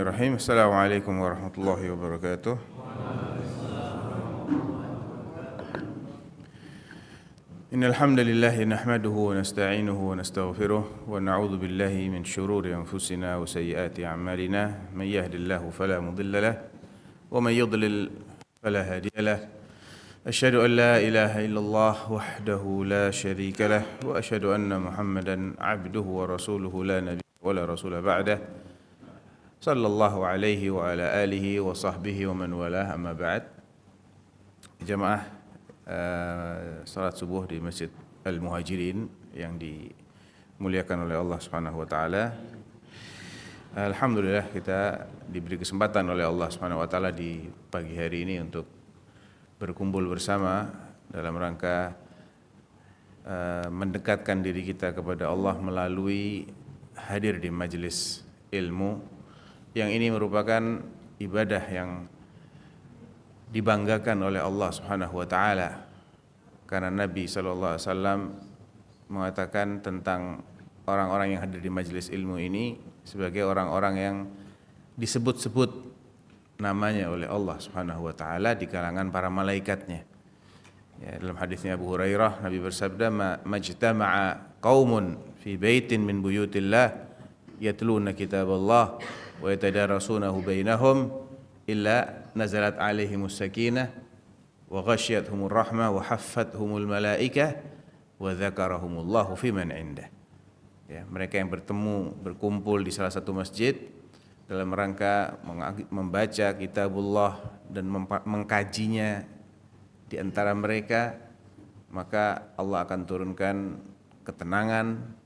Bismillahirrahmanirrahim. Assalamualaikum warahmatullahi wabarakatuh. Innal hamdalillah nahmaduhu wa nasta'inuhu wa nastaghfiruh wa na'udzu billahi min shururi anfusina wa sayyiati a'malina. May yahdihillahu fala mudilla lahu wa may yudlil fala hadiya lahu. Asyhadu an la ilaha illallah wahdahu la syarika lahu wa asyhadu anna Muhammadan 'abduhu wa rasuluhu la nabiyya wa la rasula ba'dahu. Sallallahu alaihi wa ala alihi wa sahbihi wa man walah, amma ba'd. Jamaah salat subuh di Masjid Al-Muhajirin yang dimuliakan oleh Allah Subhanahu wa taala. Alhamdulillah kita diberi kesempatan oleh Allah Subhanahu wa taala di pagi hari ini untuk berkumpul bersama dalam rangka mendekatkan diri kita kepada Allah melalui hadir di majelis ilmu, yang ini merupakan ibadah yang dibanggakan oleh Allah Subhanahu wa taala, karena Nabi sallallahu alaihi wasallam mengatakan tentang orang-orang yang hadir di majelis ilmu ini sebagai orang-orang yang disebut-sebut namanya oleh Allah Subhanahu wa taala di kalangan para malaikatnya. Ya, dalam hadisnya Abu Hurairah, Nabi bersabda, "Majtama'a qaumun fi baitin min buyutillah yatluna kitaballah wa yatadarasunahu bainahum illa nazalat alaihimus sakinah wa ghasyiyatuhumur rahmah wa haffathumul malaikah wa dzakarahumullahu fiman indah." Ya, mereka yang berkumpul di salah satu masjid dalam rangka membaca kitabullah dan mengkajinya di antara mereka, maka Allah akan turunkan ketenangan,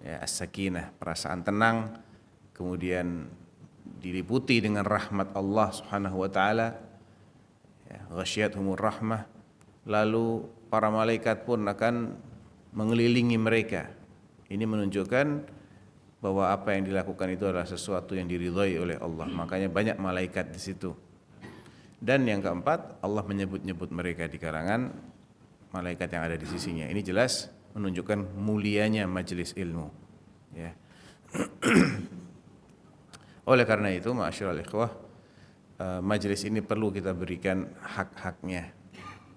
ya, as-sakinah, perasaan tenang, kemudian diliputi dengan rahmat Allah Subhanahu wa taala, ya, ghasyiyatuhumur rahmah, lalu para malaikat pun akan mengelilingi mereka. Ini menunjukkan bahwa apa yang dilakukan itu adalah sesuatu yang diridhai oleh Allah. Makanya banyak malaikat di situ. Dan yang keempat, Allah menyebut-nyebut mereka di kalangan malaikat yang ada di sisinya. Ini jelas menunjukkan mulianya majelis ilmu, ya. Oleh karena itu, ma'asyiral ikhwah, majelis ini perlu kita berikan hak-haknya,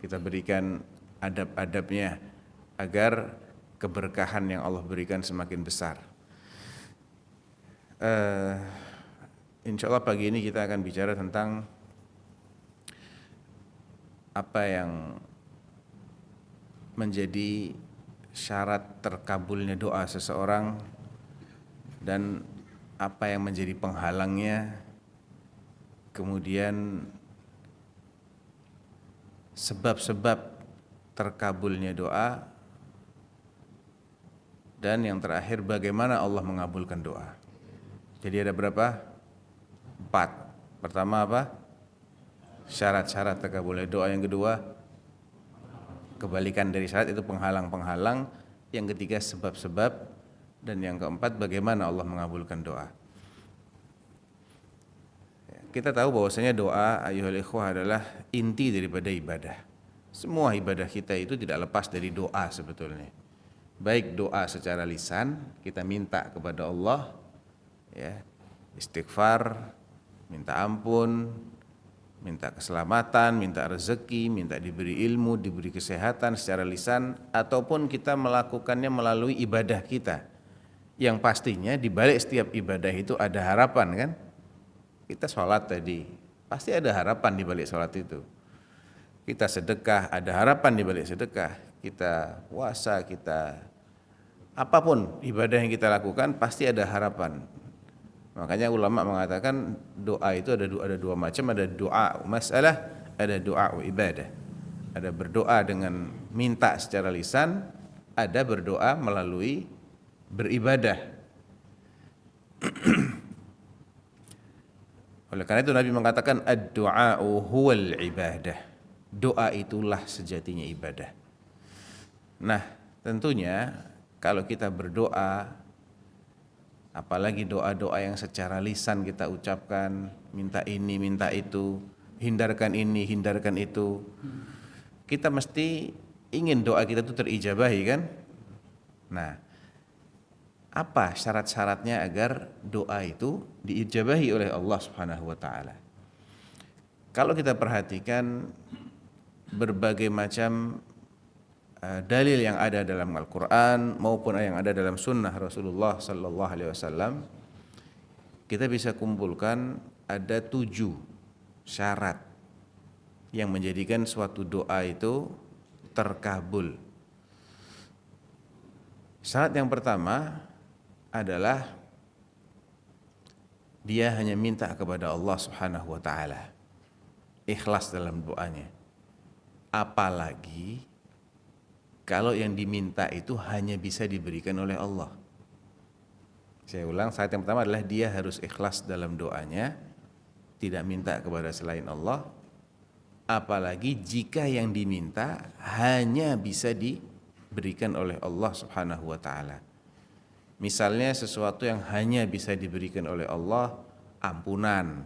kita berikan adab-adabnya agar keberkahan yang Allah berikan semakin besar. Insyaallah pagi ini kita akan bicara tentang apa yang menjadi syarat terkabulnya doa seseorang dan apa yang menjadi penghalangnya, kemudian sebab-sebab terkabulnya doa, dan yang terakhir bagaimana Allah mengabulkan doa. Jadi ada berapa? 4. Pertama apa? Syarat-syarat terkabulnya doa. Yang kedua, kebalikan dari syarat, itu penghalang-penghalang. Yang ketiga, sebab-sebab. Dan yang keempat, bagaimana Allah mengabulkan doa. Kita tahu bahwasanya doa, ayyuhal ikhwah, adalah inti daripada ibadah. Semua ibadah kita itu tidak lepas dari doa sebetulnya. Baik doa secara lisan, kita minta kepada Allah, ya, istighfar, minta ampun, minta keselamatan, minta rezeki, minta diberi ilmu, diberi kesehatan secara lisan, ataupun kita melakukannya melalui ibadah kita. Yang pastinya di balik setiap ibadah itu ada harapan, kan? Kita sholat tadi, pasti ada harapan di balik sholat itu. Kita sedekah, ada harapan di balik sedekah. Kita puasa, kita apapun ibadah yang kita lakukan pasti ada harapan. Makanya ulama mengatakan doa itu ada dua macam, ada doa masalah, ada doa ibadah. Ada berdoa dengan minta secara lisan, ada berdoa melalui beribadah. Oleh karena itu Nabi mengatakan ad-du'a'u huwal ibadah. Doa itulah sejatinya ibadah. Nah, tentunya kalau kita berdoa, apalagi doa-doa yang secara lisan kita ucapkan, minta ini, minta itu, hindarkan ini, hindarkan itu, kita mesti ingin doa kita itu terijabahi, kan? Nah, Apa syarat-syaratnya agar doa itu diijabahi oleh Allah Subhanahu wa taala? Kalau kita perhatikan berbagai macam dalil yang ada dalam Al-Qur'an maupun yang ada dalam sunnah Rasulullah sallallahu alaihi wasallam, kita bisa kumpulkan ada 7 syarat yang menjadikan suatu doa itu terkabul. Syarat yang pertama adalah dia hanya minta kepada Allah Subhanahu wa taala, ikhlas dalam doanya. Apalagi kalau yang diminta itu hanya bisa diberikan oleh Allah. Saya ulang, syarat yang pertama adalah dia harus ikhlas dalam doanya, tidak minta kepada selain Allah. Apalagi jika yang diminta hanya bisa diberikan oleh Allah Subhanahu wa taala. Misalnya sesuatu yang hanya bisa diberikan oleh Allah, ampunan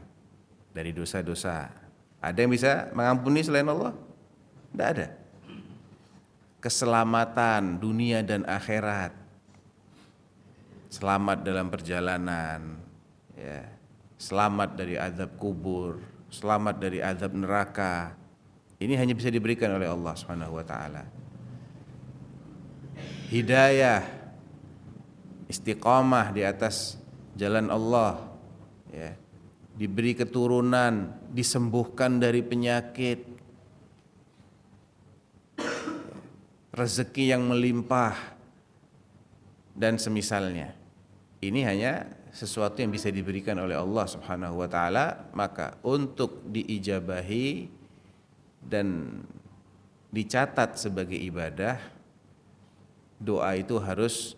dari dosa-dosa. Ada yang bisa mengampuni selain Allah? Tidak ada. Keselamatan dunia dan akhirat, selamat dalam perjalanan, ya, selamat dari azab kubur, selamat dari azab neraka. Ini hanya bisa diberikan oleh Allah Subhanahu wa taala. Hidayah, istiqamah di atas jalan Allah, ya, diberi keturunan, disembuhkan dari penyakit, rezeki yang melimpah dan semisalnya. Ini hanya sesuatu yang bisa diberikan oleh Allah Subhanahu wa taala, maka untuk diijabahi dan dicatat sebagai ibadah, doa itu harus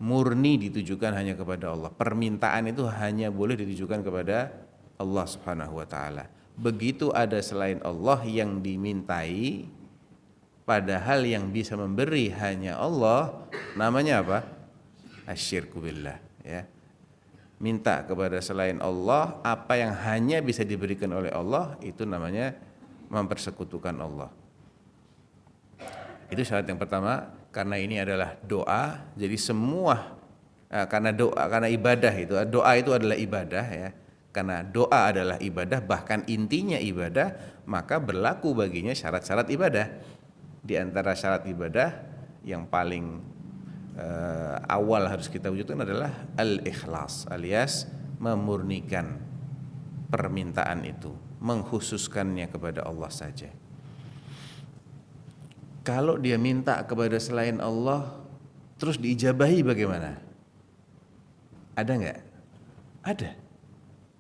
murni ditujukan hanya kepada Allah. Permintaan itu hanya boleh ditujukan kepada Allah Subhanahu wa taala. Begitu ada selain Allah yang dimintai, padahal yang bisa memberi hanya Allah, namanya apa? Asyirku billah, ya. Minta kepada selain Allah apa yang hanya bisa diberikan oleh Allah, itu namanya mempersekutukan Allah. Itu syarat yang pertama. Karena ini adalah doa, jadi semua karena ibadah itu, doa itu adalah ibadah, ya. Karena doa adalah ibadah, bahkan intinya ibadah, maka berlaku baginya syarat-syarat ibadah. Di antara syarat ibadah yang paling awal harus kita wujudkan adalah al-ikhlas, alias memurnikan permintaan itu, mengkhususkannya kepada Allah saja. Kalau dia minta kepada selain Allah terus diijabahi bagaimana? Ada enggak? Ada.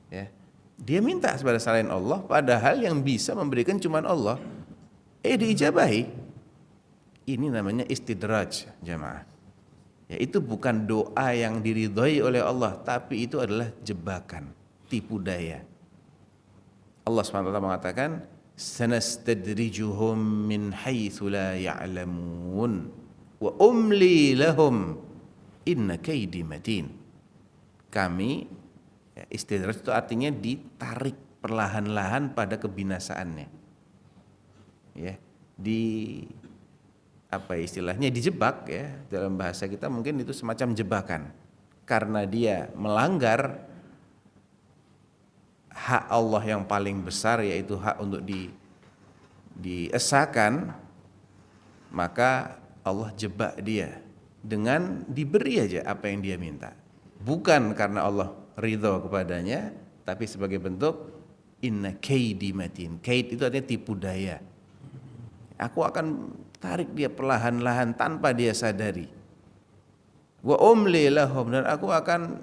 Ya. Dia minta kepada selain Allah padahal yang bisa memberikan cuma Allah. Diijabahi. Ini namanya istidraj, jamaah. Ya, itu bukan doa yang diridhoi oleh Allah, tapi itu adalah jebakan, tipu daya. Allah SWT mengatakan, sanastadrijuhum min haitsu la ya'lamun wa umli lahum inna kaidi matin. Kami, ya, istidraj itu artinya ditarik perlahan-lahan pada kebinasaannya, ya, istilahnya dijebak, ya, dalam bahasa kita mungkin itu semacam jebakan karena dia melanggar hak Allah yang paling besar, yaitu hak untuk diesakan, maka Allah jebak dia dengan diberi aja apa yang dia minta, bukan karena Allah ridho kepadanya, tapi sebagai bentuk inna kaidi matin. Kaid itu artinya tipu daya. Aku akan tarik dia perlahan-lahan tanpa dia sadari. Wa umli lahum, dan aku akan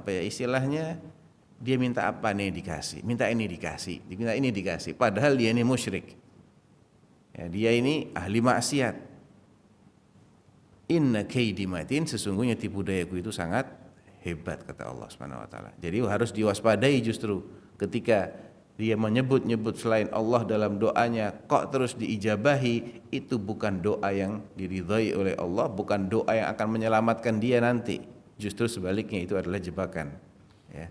istilahnya, dia minta apa nih dikasih, minta ini dikasih, minta ini dikasih, padahal dia ini musyrik, ya, dia ini ahli maksiat. Inna kaidi matin, sesungguhnya tipu dayaku itu sangat hebat, kata Allah Subhanahu wa taala. Jadi harus diwaspadai justru ketika dia menyebut-nyebut selain Allah dalam doanya kok terus diijabahi, itu bukan doa yang diridhai oleh Allah, bukan doa yang akan menyelamatkan dia nanti. Justru sebaliknya, itu adalah jebakan, ya.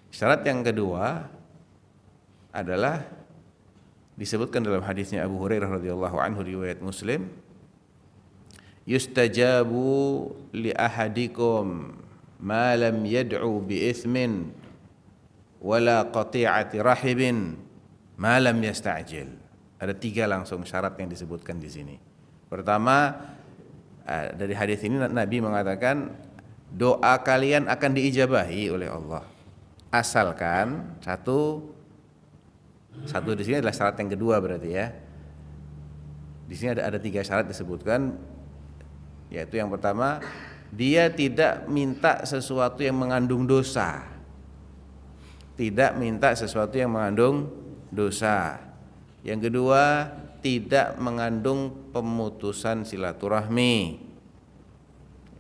Syarat yang kedua adalah disebutkan dalam hadisnya Abu Hurairah radhiyallahu anhu riwayat Muslim, yustajabu li ahadikum ma lam yad'u bi ithmin wala qati'ati rahibin ma lam yasta'jil. Ada 3 langsung syarat yang disebutkan di sini. Pertama, dari hadis ini Nabi mengatakan doa kalian akan diijabahi oleh Allah. Asalkan satu di sini adalah syarat yang kedua berarti ya. Di sini ada 3 syarat disebutkan, yaitu yang pertama, dia tidak minta sesuatu yang mengandung dosa. Tidak minta sesuatu yang mengandung dosa. Yang kedua, tidak mengandung pemutusan silaturahmi.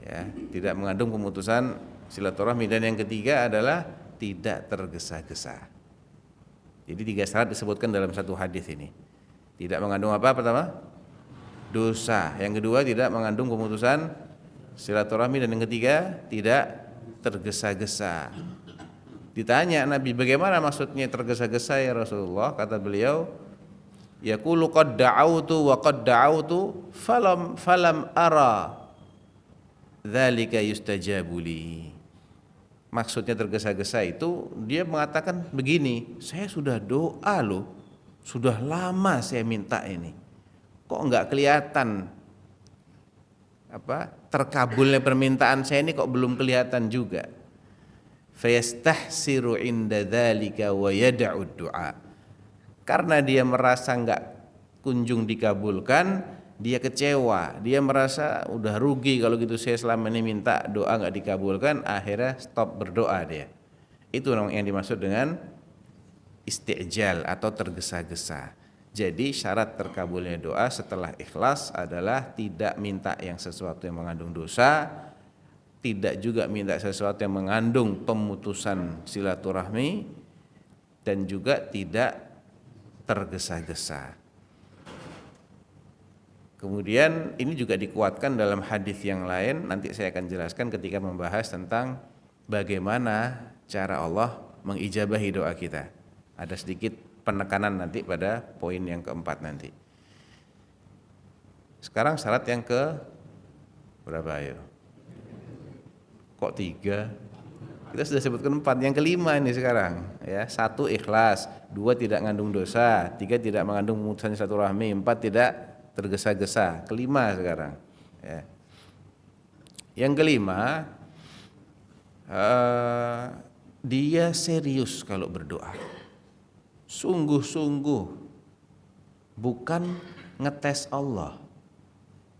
Ya, tidak mengandung pemutusan silaturahmi. Dan yang ketiga adalah tidak tergesa-gesa. Jadi 3 syarat disebutkan dalam satu hadis ini. Tidak mengandung apa pertama? Dosa. Yang kedua, tidak mengandung pemutusan silaturahmi. Dan yang ketiga, tidak tergesa-gesa. Ditanya Nabi, bagaimana maksudnya tergesa-gesa ya Rasulullah? Kata beliau, yaqulu qad da'autu wa qad da'autu falam ara dzalika yustajabu li. Maksudnya tergesa-gesa itu dia mengatakan begini, saya sudah doa loh, sudah lama saya minta ini, kok enggak kelihatan terkabulnya permintaan saya ini, kok belum kelihatan juga. Fayastahsiru inda dzalika wa yad'u du'a. Karena dia merasa enggak kunjung dikabulkan, dia kecewa, dia merasa udah rugi kalau gitu, saya selama ini minta doa enggak dikabulkan, akhirnya stop berdoa dia. Itu yang dimaksud dengan isti'jal atau tergesa-gesa. Jadi syarat terkabulnya doa setelah ikhlas adalah tidak minta yang sesuatu yang mengandung dosa, tidak juga minta sesuatu yang mengandung pemutusan silaturahmi, dan juga tidak tergesa-gesa. Kemudian ini juga dikuatkan dalam hadis yang lain, nanti saya akan jelaskan ketika membahas tentang bagaimana cara Allah mengijabahi doa kita. Ada sedikit penekanan nanti pada poin yang keempat nanti. Sekarang syarat yang ke berapa ayo? Kok 3? Kita sudah sebutkan 4, yang kelima ini sekarang ya. 1 ikhlas, 2 tidak mengandung dosa, 3 tidak mengandung pemutusan silaturahmi, 4 tidak tergesa-gesa. Kelima sekarang ya. Yang kelima, dia serius kalau berdoa, sungguh-sungguh, bukan ngetes Allah.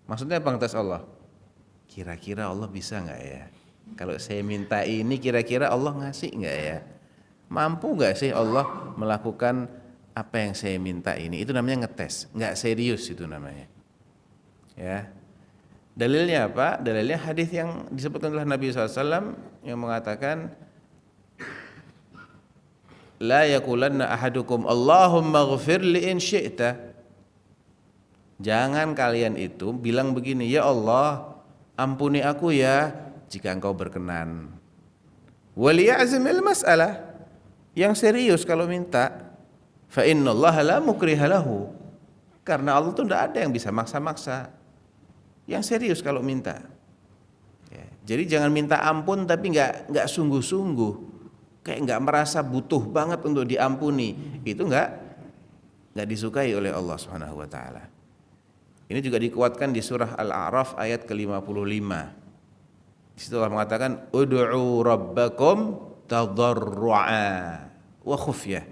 Maksudnya apa ngetes Allah? Kira-kira Allah bisa nggak ya? Kalau saya minta ini kira-kira Allah ngasih nggak ya? Mampu nggak sih Allah melakukan apa yang saya minta ini? Itu namanya ngetes, nggak serius itu namanya. Ya. Dalilnya apa? Dalilnya hadis yang disebutkan oleh Nabi SAW yang mengatakan, la yaqulanna ahadukum Allahumma ghfirli in syi'ta. Jangan kalian itu bilang begini, ya Allah ampuni aku ya jika engkau berkenan. Waliya'zimil mas'alah, yang serius kalau minta, fa innallaha la mukriha lahu, karena Allah itu tidak ada yang bisa maksa-maksa. Yang serius kalau minta ya. Jadi jangan minta ampun tapi nggak sungguh-sungguh, kayak nggak merasa butuh banget untuk diampuni. Itu nggak disukai oleh Allah Subhanahu wa taala. Ini juga dikuatkan di surah Al-A'raf ayat ke-55. Di situ Allah mengatakan, ud'u rabbakum tadarru'a wa khufyah.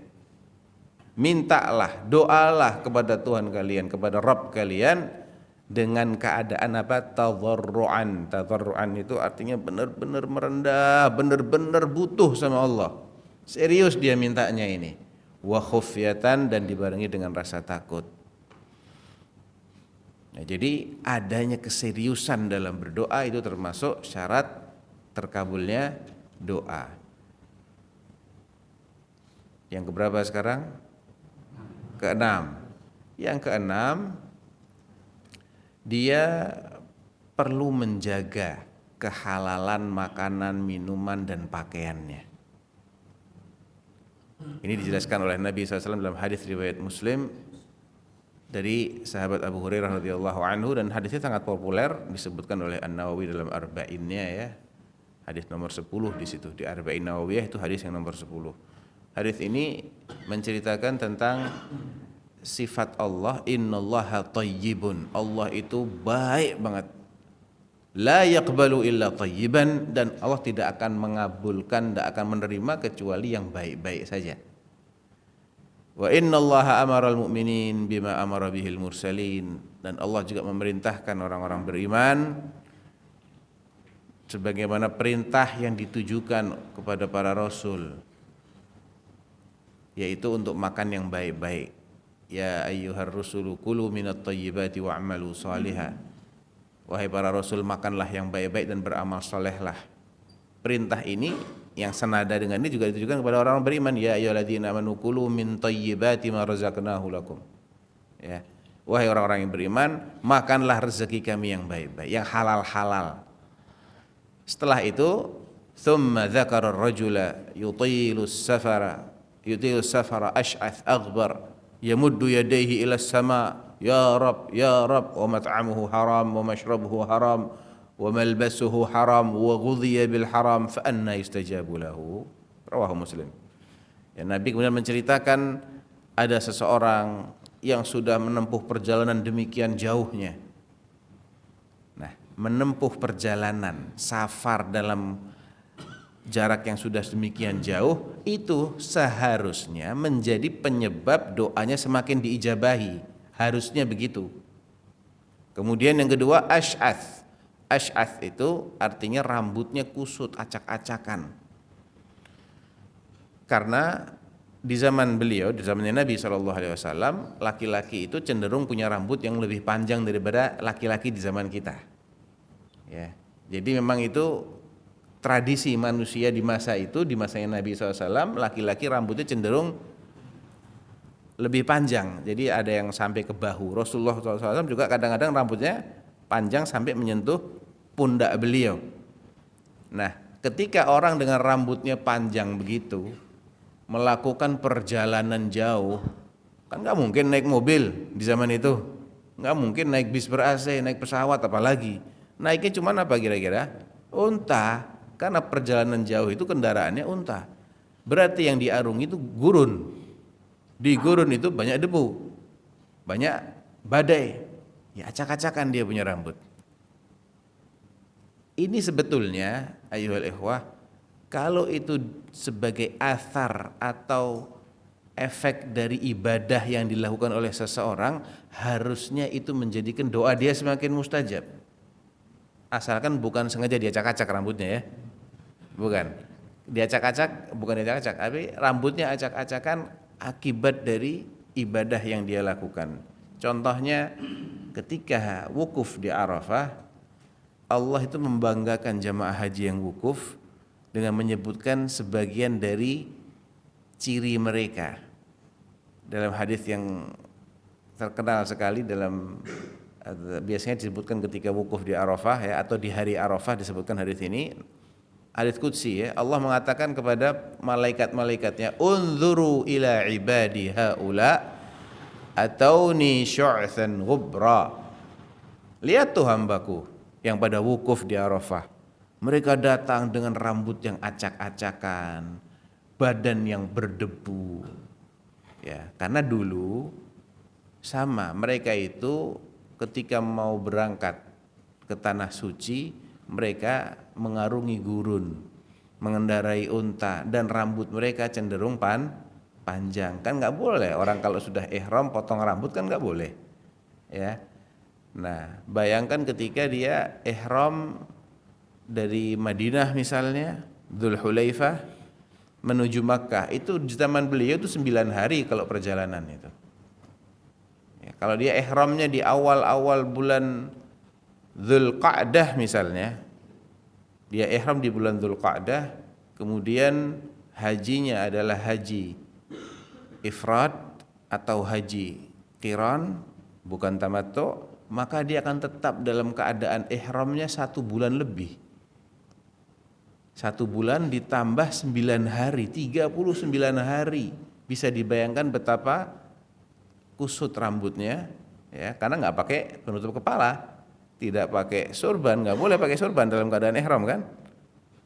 Mintalah, doalah kepada Tuhan kalian, kepada Rabb kalian dengan keadaan apa? Tadarru'an. Tadarru'an itu artinya benar-benar merendah, benar-benar butuh sama Allah. Serius dia mintanya ini. Wa khufyatan, dan dibarengi dengan rasa takut. Nah, jadi adanya keseriusan dalam berdoa itu termasuk syarat terkabulnya doa. Yang keberapa sekarang? Keenam. Yang keenam, dia perlu menjaga kehalalan makanan, minuman, dan pakaiannya. Ini dijelaskan oleh Nabi SAW dalam hadis riwayat Muslim. dari sahabat Abu Hurairah radhiyallahu anhu, dan hadisnya sangat populer, disebutkan oleh An-Nawawi dalam Arba'innya ya. Hadis nomor 10 di situ, di Arba'in Nawawiyah itu hadis yang nomor 10. Hadis ini menceritakan tentang sifat Allah, innallaha thayyibun. Allah itu baik banget. La yaqbalu illa thayyiban, dan Allah tidak akan mengabulkan, tidak akan menerima kecuali yang baik-baik saja. Wa innallaha amaral mu'minin bima amara bihil mursalin, dan Allah juga memerintahkan orang-orang beriman sebagaimana perintah yang ditujukan kepada para rasul, yaitu untuk makan yang baik-baik. Ya ayyuhar rusulu kulu minat thayyibati wa'malu salihah. Wahai para rasul, makanlah yang baik-baik dan beramal solehlah. Perintah ini yang senada dengan ini juga ditujukan kepada orang-orang beriman. Ya ayyuhalladzina amanu kulu min thayyibati ma razaqnahu lakum. Ya. Wahai orang-orang yang beriman, makanlah rezeki kami yang baik-baik, yang halal-halal. Setelah itu, thumma dzakara ar-rajula yutilu safara ash'ath aghbar yamuddu yadayhi ila as-sama ya rab wa mat'amuhu haram wa mashrabuhu haram wa malbasuhu haram wa ghudhiya bil haram fa anna yustajabu lahu. Rawahu Muslim. Ya, Nabi kemudian menceritakan ada seseorang yang sudah menempuh perjalanan demikian jauhnya. Menempuh perjalanan safar dalam jarak yang sudah demikian jauh, itu seharusnya menjadi penyebab doanya semakin diijabahi, harusnya begitu. Kemudian yang kedua, ash'ath. Ash'ath itu artinya rambutnya kusut, acak-acakan. Karena di zaman beliau, di zamannya Nabi SAW, laki-laki itu cenderung punya rambut yang lebih panjang daripada laki-laki di zaman kita. Ya, jadi memang itu tradisi manusia di masa itu, di masanya Nabi SAW, laki-laki rambutnya cenderung lebih panjang. Jadi ada yang sampai ke bahu. Rasulullah SAW juga kadang-kadang rambutnya panjang sampai menyentuh pundak beliau. Nah, ketika orang dengan rambutnya panjang begitu melakukan perjalanan jauh, kan nggak mungkin naik mobil di zaman itu, nggak mungkin naik bis ber-AC, naik pesawat apalagi. Naiknya cuma apa kira-kira? Unta, karena perjalanan jauh itu kendaraannya unta. Berarti yang diarungi itu gurun. Di gurun itu banyak debu, banyak badai. Ya acak-acakan dia punya rambut. Ini sebetulnya ayyuhal ikhwah, kalau itu sebagai athar atau efek dari ibadah yang dilakukan oleh seseorang, harusnya itu menjadikan doa dia semakin mustajab. Asalkan bukan sengaja diacak-acak rambutnya ya. Bukan. Diacak-acak, bukan diacak-acak, tapi rambutnya acak-acakan akibat dari ibadah yang dia lakukan. Contohnya ketika wukuf di Arafah, Allah itu membanggakan jamaah haji yang wukuf dengan menyebutkan sebagian dari ciri mereka. Dalam hadis yang terkenal sekali dalam, biasanya disebutkan ketika wukuf di Arafah ya, atau di hari Arafah disebutkan hadis ini, hadis qudsi ya. Allah mengatakan kepada malaikat-malaikatnya, unzuru ila ibadi haula atauni syu'than ghubra. Lihat tuh hambaku yang pada wukuf di Arafah, mereka datang dengan rambut yang acak-acakan, badan yang berdebu ya, karena dulu sama mereka itu ketika mau berangkat ke tanah suci, mereka mengarungi gurun, mengendarai unta, dan rambut mereka cenderung panjang. Kan nggak boleh orang kalau sudah ihram potong rambut, kan nggak boleh ya. Nah bayangkan ketika dia ihram dari Madinah misalnya, Dzulhulaifah menuju Makkah, itu di zaman beliau itu 9 hari kalau perjalanan itu. Kalau dia ihramnya di awal-awal bulan Dzulqa'dah misalnya, dia ihram di bulan Dzulqa'dah, kemudian hajinya adalah haji ifrad atau haji qiran, bukan tamattu, maka dia akan tetap dalam keadaan ihramnya 1 bulan lebih. 1 bulan ditambah 9 hari, 39 hari. Bisa dibayangkan betapa kusut rambutnya ya, karena nggak pakai penutup kepala, tidak pakai surban, nggak boleh pakai surban dalam keadaan ihram kan.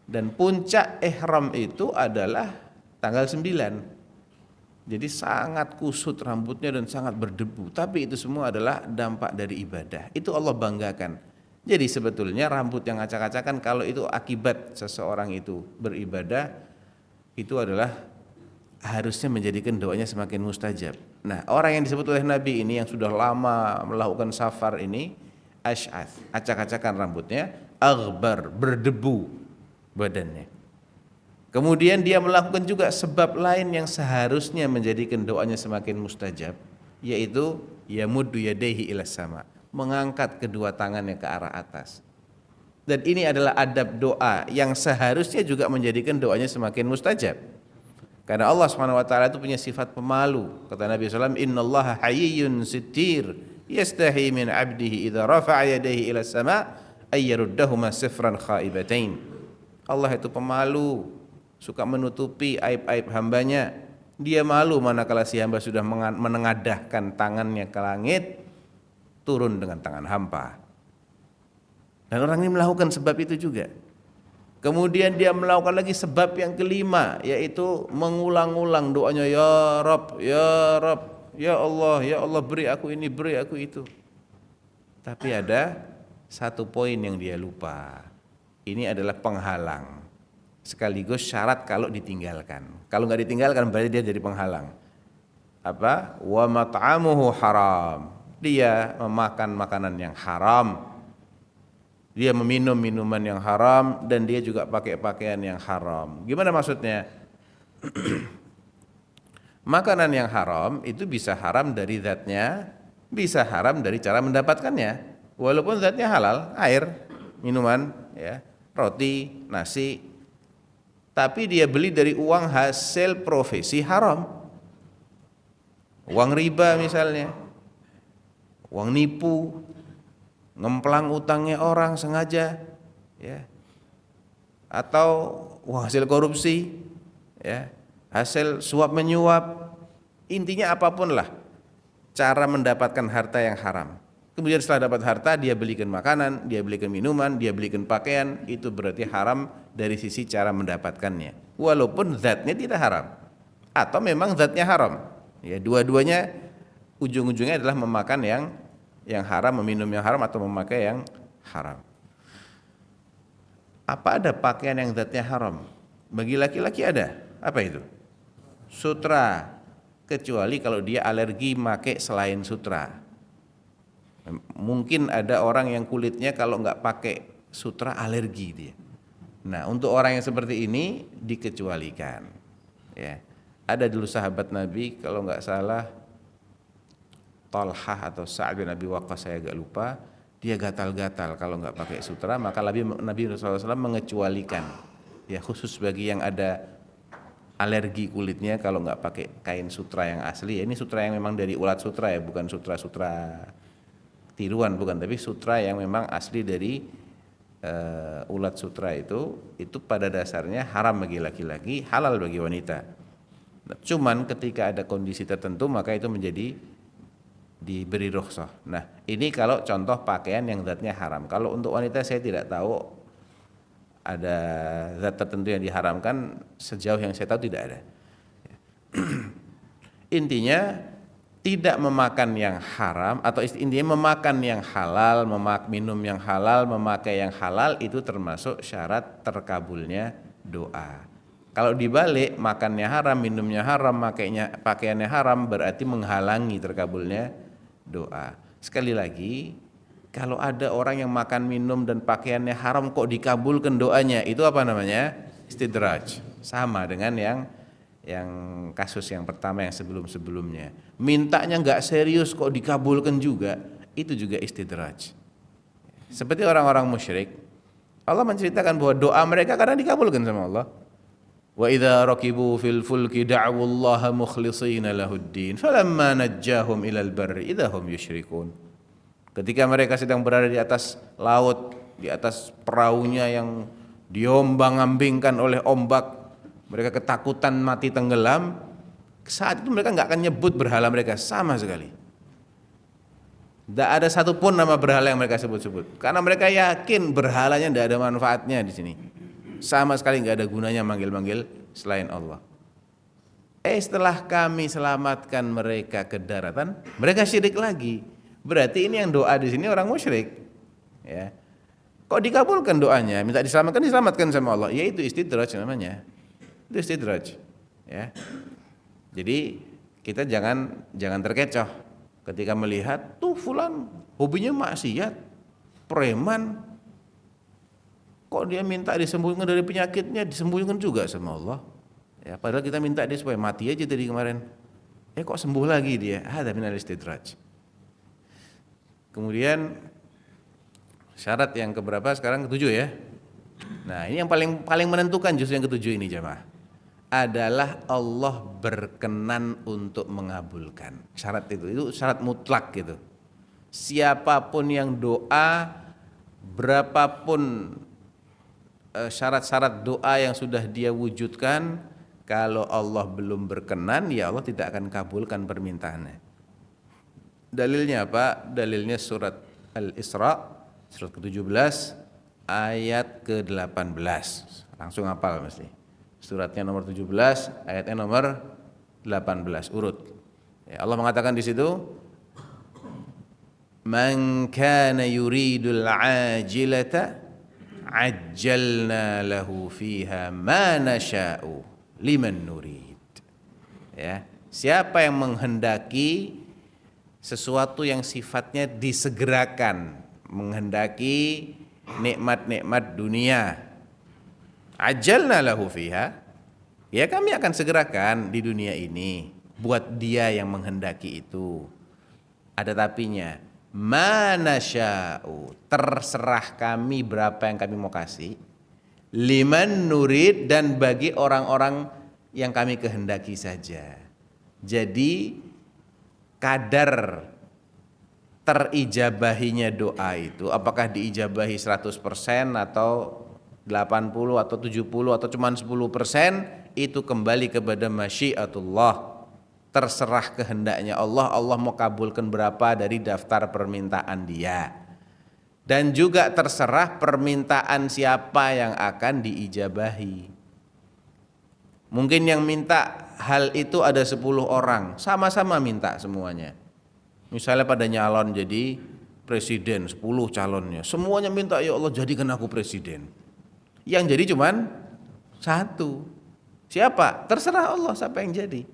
Dan puncak ihram itu adalah tanggal 9. Jadi sangat kusut rambutnya dan sangat berdebu. Tapi itu semua adalah dampak dari ibadah. Itu Allah banggakan. Jadi sebetulnya rambut yang acak-acakan kalau itu akibat seseorang itu beribadah, itu adalah harusnya menjadikan doanya semakin mustajab. Nah, orang yang disebut oleh Nabi ini yang sudah lama melakukan safar ini, asy'ath, acak-acakan rambutnya, aghbar, berdebu badannya. Kemudian dia melakukan juga sebab lain yang seharusnya menjadikan doanya semakin mustajab, yaitu yamuddu yadayhi ilas sama, mengangkat kedua tangannya ke arah atas. Dan ini adalah adab doa yang seharusnya juga menjadikan doanya semakin mustajab. Karena Allah Subhanahu wa taala itu punya sifat pemalu. Kata Nabi sallallahu alaihi wasallam, "Innallaha hayyun sittir, yastahi min 'abdihi idza rafa'a yadayhi ilas sama' ay yaruddahuma sifran khaibatain." Allah itu pemalu, suka menutupi aib-aib hambanya. Dia malu manakala si hamba sudah menengadahkan tangannya ke langit, turun dengan tangan hampa. Dan orang ini melakukan sebab itu juga. Kemudian dia melakukan lagi sebab yang kelima, yaitu mengulang-ulang doanya, ya Rabb, ya Rabb, ya Allah beri aku ini, beri aku itu. Tapi ada satu poin yang dia lupa. Ini adalah penghalang, sekaligus syarat kalau ditinggalkan. Kalau nggak ditinggalkan berarti dia jadi penghalang. Apa? Wa mat'amuhu haram. Dia memakan makanan yang haram. Dia meminum minuman yang haram dan dia juga pakai pakaian yang haram. Gimana maksudnya? Makanan yang haram itu bisa haram dari zatnya, bisa haram dari cara mendapatkannya. Walaupun zatnya halal, air, minuman, ya, roti, nasi, tapi dia beli dari uang hasil profesi haram, uang riba misalnya, uang nipu, ngemplang utangnya orang sengaja, ya, atau uang hasil korupsi, ya, hasil suap menyuap, intinya apapun lah cara mendapatkan harta yang haram. Kemudian setelah dapat harta dia belikan makanan, dia belikan minuman, dia belikan pakaian, itu berarti haram dari sisi cara mendapatkannya. Walaupun zatnya tidak haram atau memang zatnya haram. Ya, dua-duanya ujung-ujungnya adalah memakan yang haram, meminum yang haram atau memakai yang haram. Apa ada pakaian yang zatnya haram? Bagi laki-laki ada. Apa itu? Sutra, kecuali kalau dia alergi pakai selain sutra. Mungkin ada orang yang kulitnya kalau nggak pakai sutra alergi dia. Nah, untuk orang yang seperti ini dikecualikan. Ya, ada dulu sahabat Nabi kalau nggak salah Talhah atau Sa'ad bin Abi Waqqas, saya agak lupa. Dia gatal-gatal kalau nggak pakai sutra, maka Nabi SAW mengecualikan. Ya, khusus bagi yang ada alergi kulitnya kalau nggak pakai kain sutra yang asli. Ini sutra yang memang dari ulat sutra ya, bukan sutra-sutra tiruan, bukan, tapi sutra yang memang asli dari ulat sutra itu pada dasarnya haram bagi laki-laki, halal bagi wanita. Cuman ketika ada kondisi tertentu maka itu menjadi diberi rukhsah. Nah, ini kalau contoh pakaian yang zatnya haram. Kalau untuk wanita saya tidak tahu ada zat tertentu yang diharamkan, sejauh yang saya tahu tidak ada. Intinya tidak memakan yang haram atau intinya memakan yang halal, minum yang halal, memakai yang halal itu termasuk syarat terkabulnya doa. Kalau dibalik, makannya haram, minumnya haram, pakaiannya haram, berarti menghalangi terkabulnya doa. Sekali lagi, kalau ada orang yang makan, minum dan pakaiannya haram kok dikabulkan doanya, itu apa namanya? Istidraj. Sama dengan yang kasus yang pertama yang sebelum-sebelumnya. Mintanya nggak serius kok dikabulkan juga, itu juga istidraj. Seperti orang-orang musyrik, Allah menceritakan bahwa doa mereka kadang dikabulkan sama Allah. Wa idza raqibu fil fulki da'u Allah mukhlishina lahuddin falamma najjahum ilal barri idza hum yusyrikun. Ketika mereka sedang berada di atas laut, di atas perahunya yang diombang-ambingkan oleh ombak, mereka ketakutan mati tenggelam, saat itu mereka nggak akan nyebut berhala mereka sama sekali. Tidak ada satupun nama berhala yang mereka sebut-sebut. Karena mereka yakin berhalanya tidak ada manfaatnya di sini. Sama sekali nggak ada gunanya manggil-manggil selain Allah. Setelah kami selamatkan mereka ke daratan, mereka syirik lagi. Berarti ini yang doa di sini orang musyrik. Ya. Kok dikabulkan doanya? Minta diselamatkan sama Allah. Ya itu istidraj namanya. Itu istidraj. Ya. Jadi kita jangan terkecoh ketika melihat tuh fulan hobinya maksiat, preman. Kok dia minta disembuhkan dari penyakitnya, disembuhkan juga sama Allah. Ya, padahal kita minta dia supaya mati aja tadi kemarin. Kok sembuh lagi dia? Hadza minal istidraj. Kemudian syarat yang keberapa sekarang? Ketujuh ya. Nah, ini yang paling menentukan justru yang ketujuh ini jemaah. Adalah Allah berkenan untuk mengabulkan. Syarat itu syarat mutlak gitu. Siapapun yang doa, berapapun syarat-syarat doa yang sudah dia wujudkan, kalau Allah belum berkenan, ya Allah tidak akan kabulkan permintaannya. Dalilnya apa? Dalilnya surat Al-Isra, surat ke-17, ayat ke-18. Langsung hafal mesti. Suratnya nomor 17, ayatnya nomor 18, urut. Ya, Allah mengatakan di situ, "Man kana yuridul ajilata ajjalna lahu fiha ma nasha'u liman nurid." Ya, siapa yang menghendaki sesuatu yang sifatnya disegerakan, menghendaki nikmat-nikmat dunia, ajalna lahu fiha, ya kami akan segerakan di dunia ini buat dia yang menghendaki itu. Ada tapinya, manasya'u, terserah kami berapa yang kami mau kasih, liman nurid, dan bagi orang-orang yang kami kehendaki saja. Jadi kadar terijabahinya doa itu apakah diijabahi 100% atau 80 atau 70 atau cuma 10%, itu kembali kepada masyiatullah. Terserah kehendaknya Allah, Allah mau kabulkan berapa dari daftar permintaan dia. Dan juga terserah permintaan siapa yang akan diijabahi. Mungkin yang minta hal itu ada 10 orang, sama-sama minta semuanya. Misalnya pada nyalon jadi presiden, 10 calonnya, semuanya minta, ya Allah jadikan aku presiden. Yang jadi cuman satu. Siapa? Terserah Allah siapa yang jadi.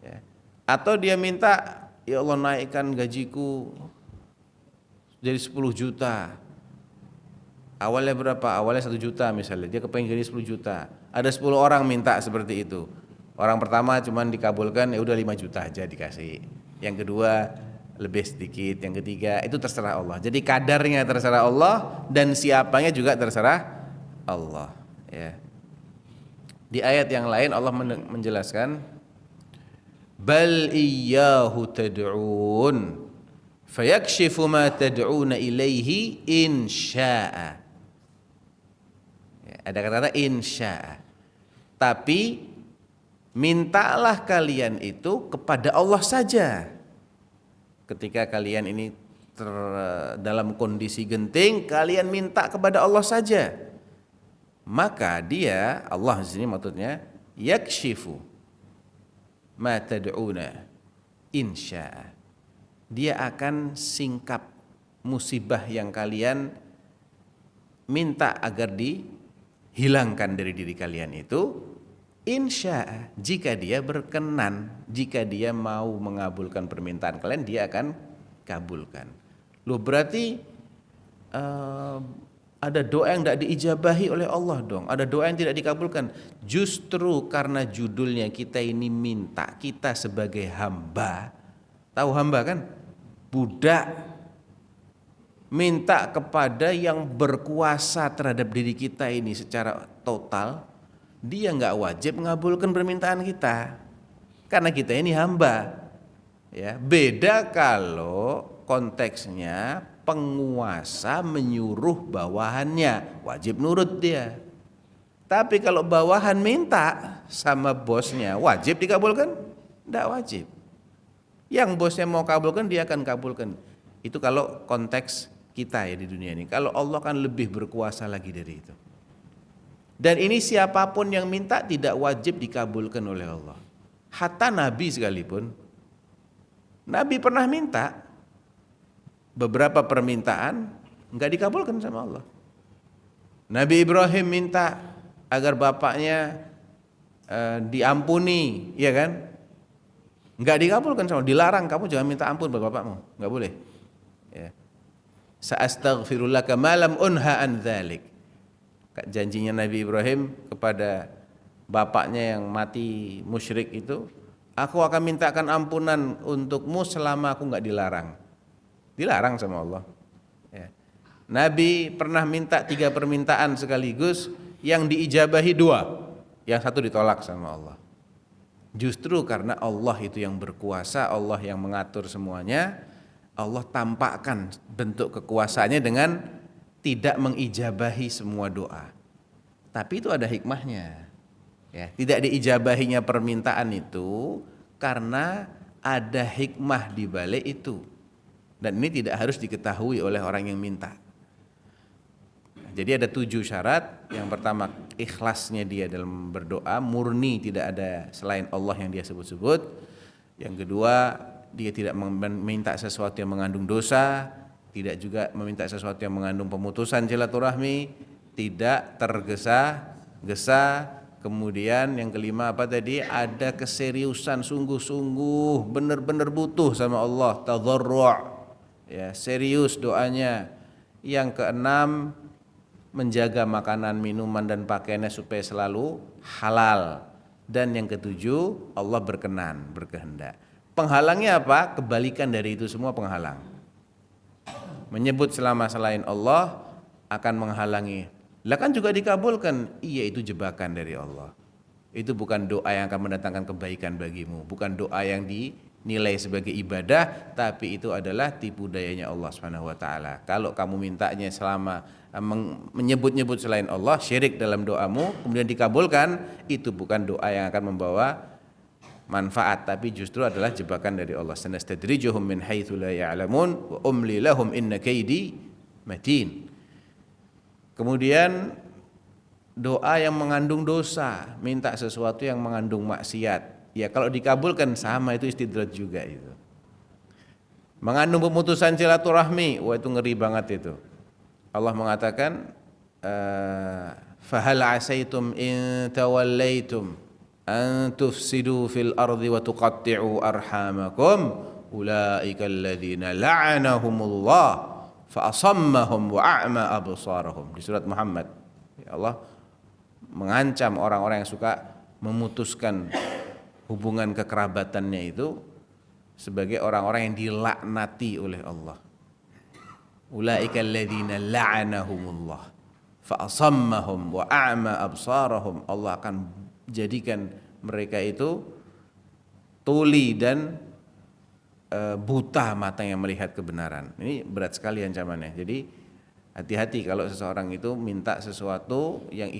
Ya. Atau dia minta, ya Allah naikkan gajiku jadi 10 juta. Awalnya berapa? Awalnya 1 juta misalnya, dia kepengen jadi 10 juta. Ada 10 orang minta seperti itu. Orang pertama cuman dikabulkan, ya udah 5 juta aja dikasih. Yang kedua lebih sedikit, yang ketiga itu terserah Allah. Jadi kadarnya terserah Allah dan siapanya juga terserah Allah. Ya. Di ayat yang lain Allah menjelaskan, bal iyyahu tad'un fayakshifu ma tad'una ilaihi in syaa. Ya, ada kata-kata in syaa. Tapi mintalah kalian itu kepada Allah saja. Ketika kalian ini dalam kondisi genting, kalian minta kepada Allah saja. Maka dia, Allah di sini maksudnya, yakshifu ma tad'una insya. Dia akan singkap musibah yang kalian minta agar dihilangkan dari diri kalian itu, insya, jika dia berkenan, jika dia mau mengabulkan permintaan kalian, dia akan kabulkan. Loh berarti ada doa yang tidak diijabahi oleh Allah dong, ada doa yang tidak dikabulkan. Justru karena judulnya kita ini minta, kita sebagai hamba, tahu hamba kan? Budak, minta kepada yang berkuasa terhadap diri kita ini secara total, dia nggak wajib mengabulkan permintaan kita, karena kita ini hamba. Ya, beda kalau konteksnya penguasa menyuruh bawahannya, wajib nurut dia. Tapi kalau bawahan minta sama bosnya, wajib dikabulkan? Tidak wajib. Yang bosnya mau kabulkan, dia akan kabulkan. Itu kalau konteks kita ya di dunia ini. Kalau Allah kan lebih berkuasa lagi dari itu. Dan ini siapapun yang minta tidak wajib dikabulkan oleh Allah. Hatta Nabi sekalipun, Nabi pernah minta beberapa permintaan enggak dikabulkan sama Allah. Nabi Ibrahim minta agar bapaknya diampuni, ya kan? Enggak dikabulkan sama Allah, dilarang, kamu jangan minta ampun buat bapakmu, enggak boleh. Ya. Sa'astaghfirulaka ma lam unha an dzalik. Janjinya Nabi Ibrahim kepada bapaknya yang mati musyrik itu, aku akan mintakan ampunan untukmu selama aku enggak dilarang. Dilarang sama Allah. Ya. Nabi pernah minta 3 permintaan sekaligus, yang diijabahi 2, yang 1 ditolak sama Allah. Justru karena Allah itu yang berkuasa, Allah yang mengatur semuanya, Allah tampakkan bentuk kekuasaannya dengan tidak mengijabahi semua doa. Tapi itu ada hikmahnya. Ya, tidak diijabahinya permintaan itu karena ada hikmah di balik itu. Dan ini tidak harus diketahui oleh orang yang minta. Jadi ada 7 syarat. Yang pertama, ikhlasnya dia dalam berdoa, murni, tidak ada selain Allah yang dia sebut-sebut. Yang kedua, dia tidak meminta sesuatu yang mengandung dosa, tidak juga meminta sesuatu yang mengandung pemutusan silaturahmi, tidak tergesa-gesa. Kemudian yang kelima apa tadi? Ada keseriusan sungguh-sungguh, benar-benar butuh sama Allah, tadharru'. Ya, serius doanya. Yang keenam, menjaga makanan, minuman dan pakaiannya supaya selalu halal. Dan yang ketujuh, Allah berkehendak. Penghalangnya apa? Kebalikan dari itu semua penghalang. Menyebut selama selain Allah akan menghalangi. Lah kan juga dikabulkan. Iya, itu jebakan dari Allah. Itu bukan doa yang akan mendatangkan kebaikan bagimu, bukan doa yang dinilai sebagai ibadah, tapi itu adalah tipu dayanya Allah Subhanahu wa taala. Kalau kamu mintanya selama menyebut-nyebut selain Allah, syirik dalam doamu, kemudian dikabulkan, itu bukan doa yang akan membawa manfaat, tapi justru adalah jebakan dari Allah. Sanastadrijuhum min haitsu la ya'lamun wa umli lahum inna kaidi matin. Kemudian doa yang mengandung dosa, minta sesuatu yang mengandung maksiat, ya kalau dikabulkan sama, itu istidraj juga itu. Mengandung pemutusan silaturahmi, wah itu ngeri banget itu. Allah mengatakan, fahal asaitum in tawallaitum an tufsidu fil ardi wa tuqatti'u arhamakum ulaika alladhina la'anahumullah fa asammahum wa a'ma absarahum. Di surat Muhammad, ya Allah mengancam orang-orang yang suka memutuskan hubungan kekerabatannya itu sebagai orang-orang yang dilaknati oleh Allah. Ulaika alladzina la'anahumullah fa asammahum wa a'ma absarahum. Allah akan jadikan mereka itu tuli dan buta mata yang melihat kebenaran. Ini berat sekali ancamannya. Jadi hati-hati kalau seseorang itu minta sesuatu yang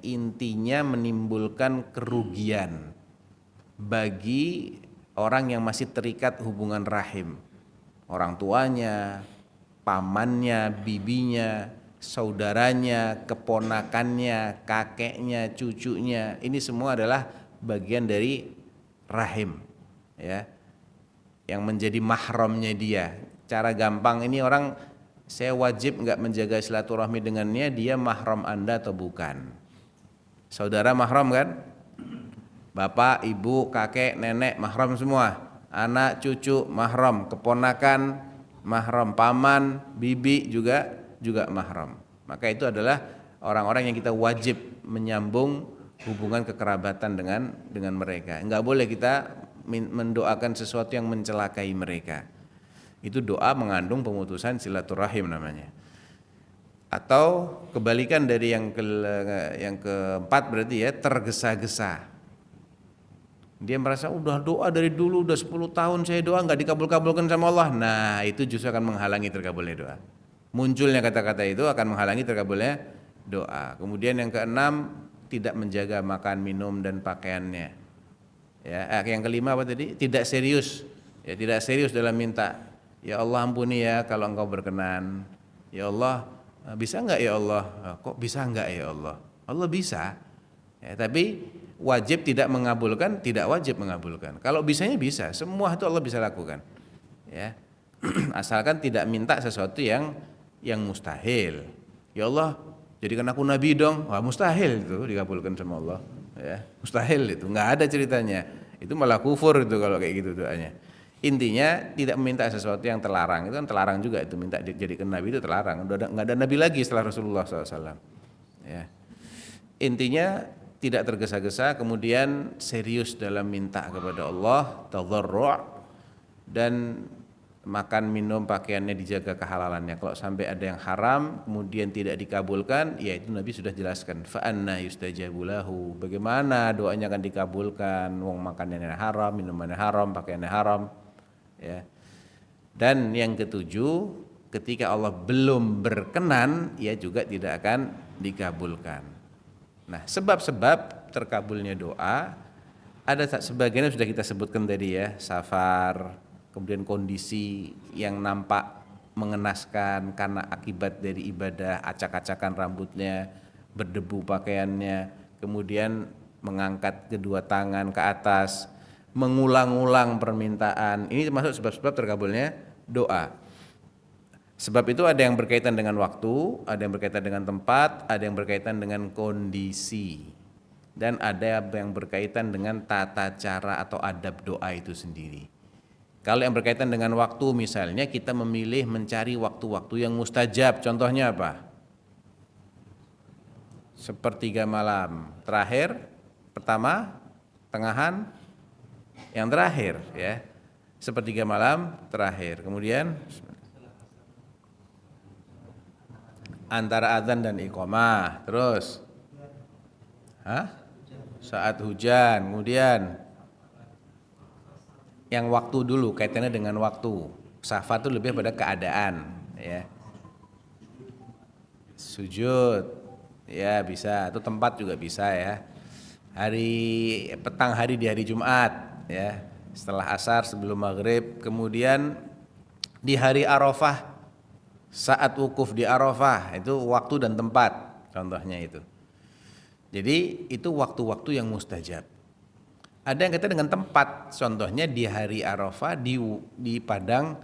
intinya menimbulkan kerugian bagi orang yang masih terikat hubungan rahim, orang tuanya, pamannya, bibinya, saudaranya, keponakannya, kakeknya, cucunya. Ini semua adalah bagian dari rahim, ya, yang menjadi mahramnya dia. Cara gampang ini, orang, saya wajib enggak menjaga silaturahmi dengannya, dia mahram Anda atau bukan? Saudara mahram kan? Bapak, ibu, kakek, nenek mahram semua. Anak, cucu mahram, keponakan mahram, paman, bibi juga mahram. Maka itu adalah orang-orang yang kita wajib menyambung hubungan kekerabatan dengan mereka. Enggak boleh kita mendoakan sesuatu yang mencelakai mereka. Itu doa mengandung pemutusan silaturahim namanya. Atau kebalikan dari yang keempat berarti ya, tergesa-gesa. Dia merasa udah doa dari dulu, udah 10 tahun saya doa enggak dikabul-kabulkan sama Allah. Nah, itu justru akan menghalangi terkabulnya doa. Munculnya kata-kata itu akan menghalangi terkabulnya doa. Kemudian yang keenam, tidak menjaga makan, minum dan pakaiannya. Ya, yang kelima apa tadi? Tidak serius. Ya, tidak serius dalam minta. Ya Allah ampuni ya kalau engkau berkenan. Ya Allah, bisa enggak ya Allah? Kok bisa enggak ya Allah? Allah bisa. Ya, tapi wajib tidak mengabulkan, tidak wajib mengabulkan. Kalau bisanya bisa, semua itu Allah bisa lakukan. Ya. Asalkan tidak minta sesuatu yang mustahil. Ya Allah, jadikan aku nabi dong. Wah, mustahil itu dikabulkan sama Allah. Ya, mustahil itu, nggak ada ceritanya. Itu malah kufur itu kalau kayak gitu doanya. Intinya tidak meminta sesuatu yang terlarang. Itu kan terlarang juga itu, minta dijadikan nabi itu terlarang. Udah nggak ada nabi lagi setelah Rasulullah SAW. Ya. Intinya tidak tergesa-gesa, kemudian serius dalam minta kepada Allah, tadharru' dan makan minum pakaiannya dijaga kehalalannya. Kalau sampai ada yang haram kemudian tidak dikabulkan, ya itu Nabi sudah jelaskan, fa anna yustajabu lahu, bagaimana doanya akan dikabulkan, wong makanannya haram, minumannya haram, pakaiannya haram, ya. Dan yang ketujuh, ketika Allah belum berkenan, ia juga tidak akan dikabulkan. Nah, sebab-sebab terkabulnya doa ada sebagiannya sudah kita sebutkan tadi ya, safar, kemudian kondisi yang nampak mengenaskan karena akibat dari ibadah, acak-acakan rambutnya, berdebu pakaiannya, kemudian mengangkat kedua tangan ke atas, mengulang-ulang permintaan. Ini termasuk sebab-sebab terkabulnya doa. Sebab itu ada yang berkaitan dengan waktu, ada yang berkaitan dengan tempat, ada yang berkaitan dengan kondisi, dan ada yang berkaitan dengan tata cara atau adab doa itu sendiri. Kalau yang berkaitan dengan waktu, misalnya kita memilih mencari waktu-waktu yang mustajab, contohnya apa? Sepertiga malam terakhir, pertama, tengahan, yang terakhir ya. Sepertiga malam terakhir, kemudian antara adzan dan iqamah, terus saat hujan, kemudian yang waktu dulu, kaitannya dengan waktu. Safa itu lebih pada keadaan ya. Sujud ya bisa, itu tempat juga bisa ya. Petang hari di hari Jumat ya, setelah asar sebelum maghrib, kemudian di hari Arafah, saat wukuf di Arafah, itu waktu dan tempat contohnya itu. Jadi itu waktu-waktu yang mustajab. Ada yang kaitan dengan tempat, contohnya di hari Arafah di padang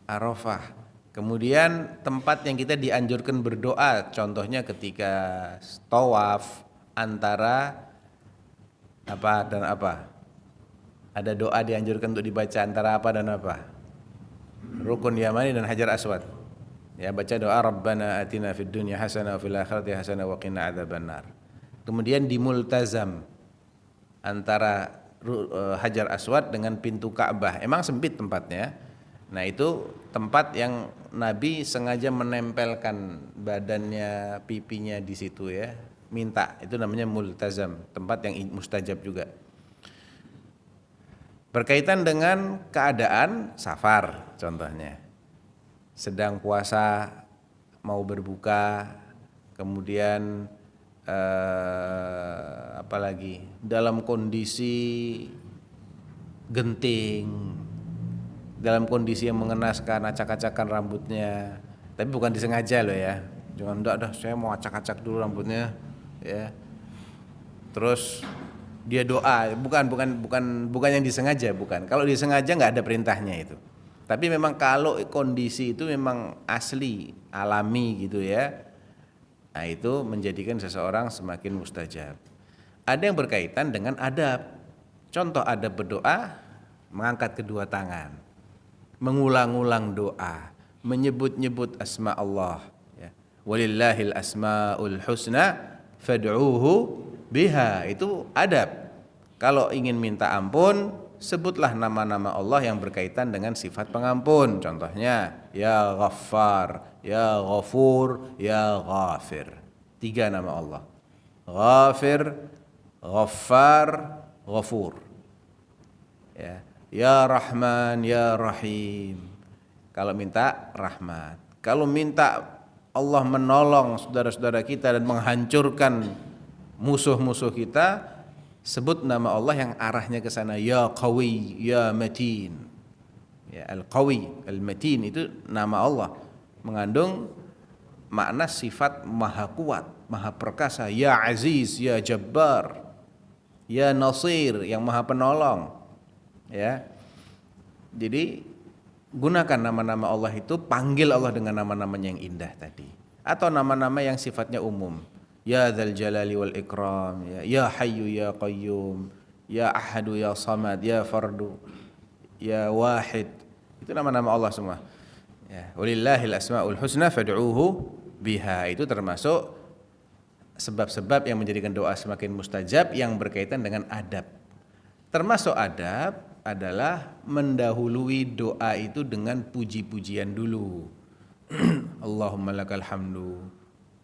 Arafah. Kemudian tempat yang kita dianjurkan berdoa, contohnya ketika tawaf antara apa dan apa. Ada doa dianjurkan untuk dibaca antara apa dan apa? Rukun Yamani dan Hajar Aswad. Ya, baca doa Rabbana atina fid dunya hasanah wa fil akhirati hasanah wa qina adzabannar. Kemudian di multazam antara Hajar Aswad dengan pintu Ka'bah. Emang sempit tempatnya. Nah, itu tempat yang Nabi sengaja menempelkan badannya, pipinya di situ ya. Minta, itu namanya multazam, tempat yang mustajab juga. Berkaitan dengan keadaan safar contohnya. Sedang puasa, mau berbuka, kemudian apalagi dalam kondisi genting, dalam kondisi yang mengenaskan, acak-acakan rambutnya, tapi bukan disengaja loh ya, jangan enggak dah saya mau acak-acak dulu rambutnya ya, terus dia doa, bukan yang disengaja, bukan. Kalau disengaja nggak ada perintahnya itu. Tapi memang kalau kondisi itu memang asli, alami gitu ya, nah itu menjadikan seseorang semakin mustajab. Ada yang berkaitan dengan adab. Contoh adab berdoa, mengangkat kedua tangan, mengulang-ulang doa, menyebut-nyebut asma Allah ya. Walillahil asmaul husna fad'uuhu biha, itu adab. Kalau ingin minta ampun, sebutlah nama-nama Allah yang berkaitan dengan sifat pengampun. Contohnya ya Ghaffar, ya Ghafur, ya Ghafir. 3 nama Allah. Ghafir, Ghaffar, Ghafur. Ya Rahman, ya Rahim. Kalau minta rahmat. Kalau minta Allah menolong saudara-saudara kita dan menghancurkan musuh-musuh kita, sebut nama Allah yang arahnya ke sana, ya Qawi, ya Matin. Ya, Al-Qawi, Al-Matin itu nama Allah, mengandung makna sifat maha kuat, maha perkasa. Ya Aziz, ya Jabbar, ya Nasir, yang maha penolong. Ya. Jadi gunakan nama-nama Allah itu, panggil Allah dengan nama-namanya yang indah tadi, atau nama-nama yang sifatnya umum. Ya Dzal Jalali wal Ikram, ya Hayyu ya Qayyum, ya Ahadu ya Samad, ya Fardu, ya Wahid. Itu nama-nama Allah semua. Ya, walillahil asmaul husna fad'uuhu biha. Itu termasuk sebab-sebab yang menjadikan doa semakin mustajab yang berkaitan dengan adab. Termasuk adab adalah mendahului doa itu dengan puji-pujian dulu. Allahumma lakal hamdu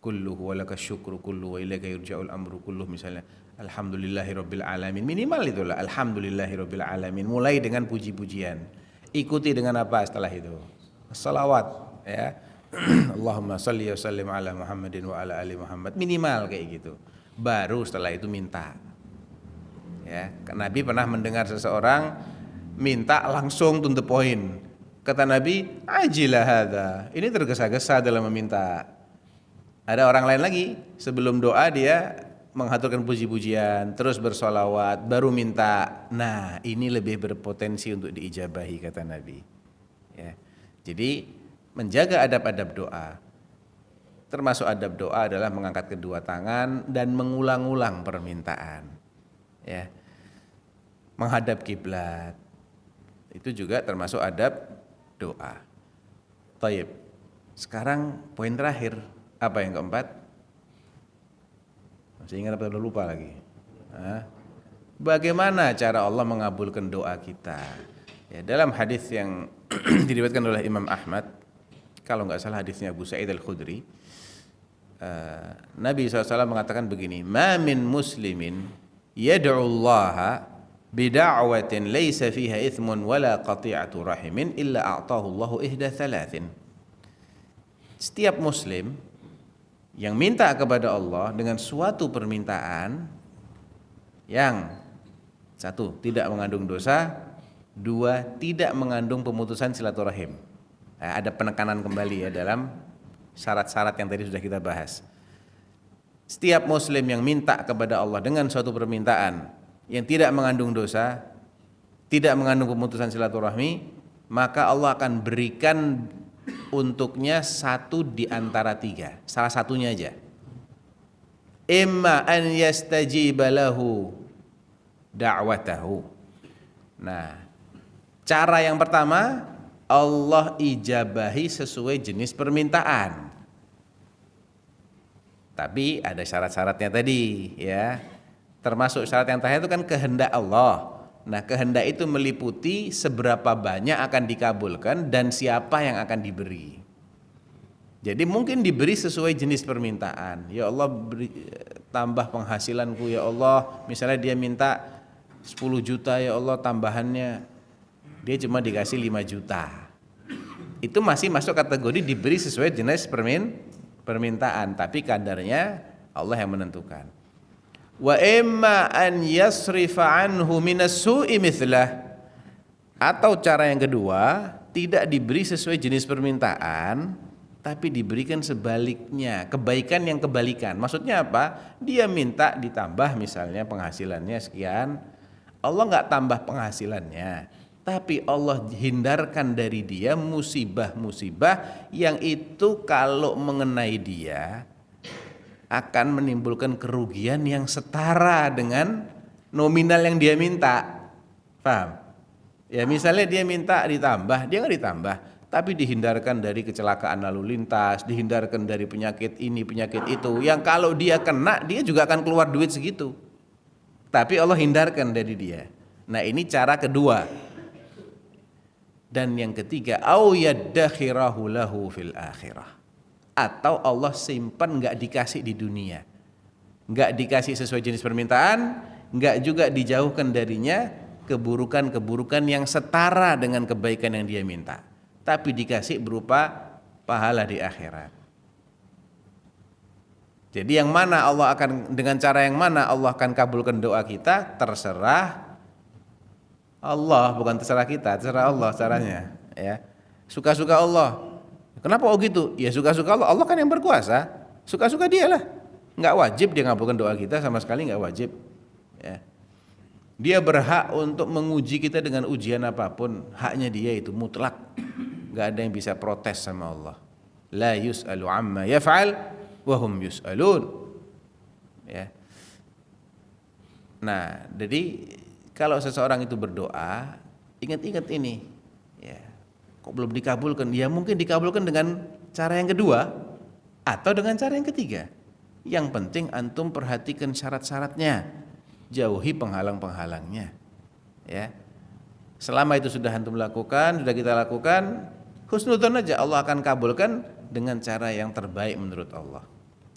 kulluhu wa lakas syukru kulluhu wa ilaika yurja'ul amru kulluhu, misalnya alhamdulillahirabbil alamin, minimal itulah alhamdulillahirabbil alamin, mulai dengan puji-pujian. Ikuti dengan apa setelah itu? Salawat, ya. Allahumma shalli wa sallim ala Muhammadin wa ala ali Muhammad, minimal kayak gitu. Baru setelah itu minta. Ya, Nabi pernah mendengar seseorang minta langsung to the point. Kata Nabi, ajilah hadza. Ini tergesa-gesa dalam meminta. Ada orang lain lagi, sebelum doa dia menghaturkan puji-pujian, terus bersolawat, baru minta. Nah, ini lebih berpotensi untuk diijabahi, kata Nabi. Ya. Jadi menjaga adab-adab doa. Termasuk adab doa adalah mengangkat kedua tangan dan mengulang-ulang permintaan. Ya. Menghadap kiblat. Itu juga termasuk adab doa. Taib. Sekarang poin terakhir, apa yang keempat? Masih ingat apa udah lupa lagi? Bagaimana cara Allah mengabulkan doa kita? Ya, dalam hadis yang diriwayatkan oleh Imam Ahmad, kalau nggak salah hadisnya Abu Sa'id Al-Khudri, Nabi SAW mengatakan begini, ma min muslimin yad'ullaha bida'watin laysa fiha ithmun wala qati'atu rahimin illa a'tahu Allahu ihda thalathin. Setiap muslim yang minta kepada Allah dengan suatu permintaan yang satu, tidak mengandung dosa, dua, tidak mengandung pemutusan silaturahim. Ada penekanan kembali ya dalam syarat-syarat yang tadi sudah kita bahas. Setiap muslim yang minta kepada Allah dengan suatu permintaan yang tidak mengandung dosa, tidak mengandung pemutusan silaturahmi, maka Allah akan berikan untuknya satu di antara tiga, salah satunya aja. Imma an yastajiba lahu da'watahu. Nah, cara yang pertama, Allah ijabahi sesuai jenis permintaan. Tapi ada syarat-syaratnya tadi, ya. Termasuk syarat yang terakhir itu kan kehendak Allah. Nah, kehendak itu meliputi seberapa banyak akan dikabulkan dan siapa yang akan diberi. Jadi mungkin diberi sesuai jenis permintaan. Ya Allah, beri, tambah penghasilanku ya Allah. Misalnya dia minta 10 juta ya Allah tambahannya. Dia cuma dikasih 5 juta. Itu masih masuk kategori diberi sesuai jenis permintaan, tapi kadarnya Allah yang menentukan. Wa imma an yasrifa anhu minas su'i mithlah. Atau cara yang kedua, tidak diberi sesuai jenis permintaan, tapi diberikan sebaliknya, kebaikan yang kebalikan. Maksudnya apa? Dia minta ditambah misalnya penghasilannya sekian, Allah nggak tambah penghasilannya, tapi Allah hindarkan dari dia musibah-musibah yang itu kalau mengenai dia akan menimbulkan kerugian yang setara dengan nominal yang dia minta. Paham? Ya, misalnya dia minta ditambah, dia nggak ditambah, tapi dihindarkan dari kecelakaan lalu lintas, dihindarkan dari penyakit ini, penyakit itu, yang kalau dia kena, dia juga akan keluar duit segitu. Tapi Allah hindarkan dari dia. Nah, ini cara kedua. Dan yang ketiga, au yaddakhirahu lahu fil akhirah. Atau Allah simpan nggak dikasih di dunia, nggak dikasih sesuai jenis permintaan, nggak juga dijauhkan darinya keburukan-keburukan yang setara dengan kebaikan yang dia minta, tapi dikasih berupa pahala di akhirat. Jadi yang mana Allah akan, dengan cara yang mana Allah akan kabulkan doa kita, terserah Allah, bukan terserah kita, terserah Allah caranya. ya. Suka-suka Allah. Kenapa gitu? Ya suka-suka Allah. Allah kan yang berkuasa. Suka-suka dia lah. Nggak wajib dia ngabulkan doa kita, sama sekali nggak wajib. Ya. Dia berhak untuk menguji kita dengan ujian apapun. Haknya dia itu mutlak. Nggak ada yang bisa protes sama Allah. La yus'alu amma yaf'al wa hum yus'alun. Ya. Nah, jadi kalau seseorang itu berdoa, ingat-ingat ini, ya, kok belum dikabulkan? Ya mungkin dikabulkan dengan cara yang kedua atau dengan cara yang ketiga. Yang penting antum perhatikan syarat-syaratnya, jauhi penghalang-penghalangnya. Ya, selama itu sudah antum lakukan, sudah kita lakukan, husnudzon aja, Allah akan kabulkan dengan cara yang terbaik menurut Allah.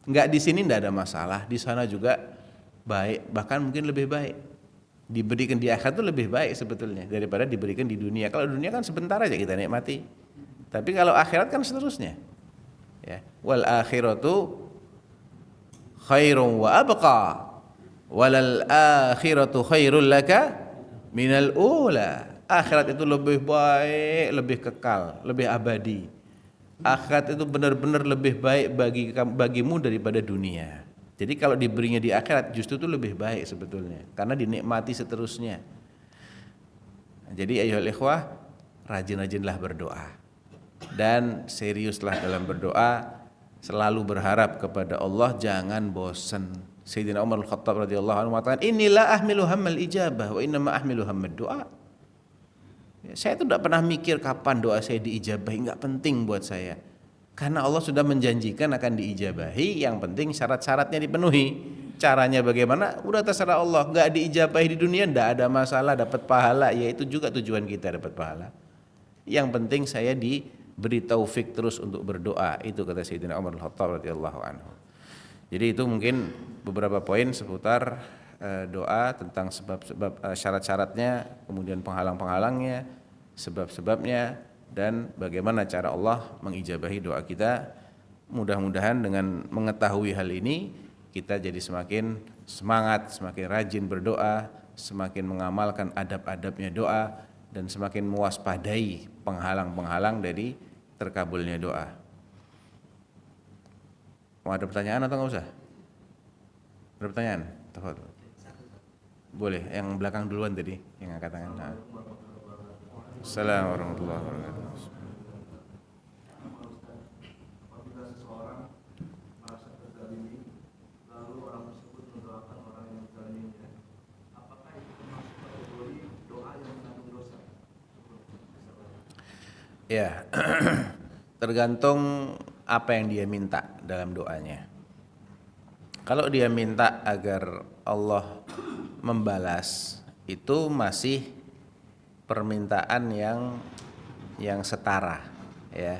Enggak, di sini enggak ada masalah, di sana juga baik, bahkan mungkin lebih baik. Diberikan di akhirat itu lebih baik sebetulnya daripada diberikan di dunia. Kalau dunia kan sebentar aja kita nikmati. Tapi kalau akhirat kan seterusnya. Ya, wal akhiratu khairun wa abqa. Walal akhiratu khairul laka minal ula. Akhirat itu lebih baik, lebih kekal, lebih abadi. Akhirat itu benar-benar lebih baik bagimu daripada dunia. Jadi kalau diberinya di akhirat justru itu lebih baik sebetulnya, karena dinikmati seterusnya. Jadi ayyuhal ikhwah, rajin-rajinlah berdoa dan seriuslah dalam berdoa, selalu berharap kepada Allah, jangan bosan. Sayyidina Umar Al-Khattab radhiyallahu anhu mengatakan, "Inilah ahmilu hammal ijabah wa innama ahmilu hammad du'a." Ya, saya itu tidak pernah mikir kapan doa saya diijabahi, enggak penting buat saya. Karena Allah sudah menjanjikan akan diijabahi, yang penting syarat-syaratnya dipenuhi. Caranya bagaimana? Udah terserah Allah. Enggak diijabahi di dunia enggak ada masalah, dapat pahala, yaitu juga tujuan kita dapat pahala. Yang penting saya diberi taufik terus untuk berdoa, itu kata Sayyidina Umar Al-Khattab radhiyallahu anhu. Jadi itu mungkin beberapa poin seputar doa, tentang sebab-sebab, syarat-syaratnya, kemudian penghalang-penghalangnya, sebab-sebabnya, dan bagaimana cara Allah mengijabahi doa kita. Mudah-mudahan dengan mengetahui hal ini kita jadi semakin semangat, semakin rajin berdoa, semakin mengamalkan adab-adabnya doa, dan semakin mewaspadai penghalang-penghalang dari terkabulnya doa. Mau ada pertanyaan atau nggak usah? Ada pertanyaan? Boleh, yang belakang duluan tadi, yang angkat tangan. Nah. Assalamualaikum warahmatullahi wabarakatuh. Apabila seseorang merasa terzalimi, lalu orang tersebut mendoakan orang yang menzaliminya, apakah itu termasuk kategori doa yang mengandung dosa? Ya, tergantung apa yang dia minta dalam doanya. Kalau dia minta agar Allah membalas, itu masih permintaan yang setara, ya.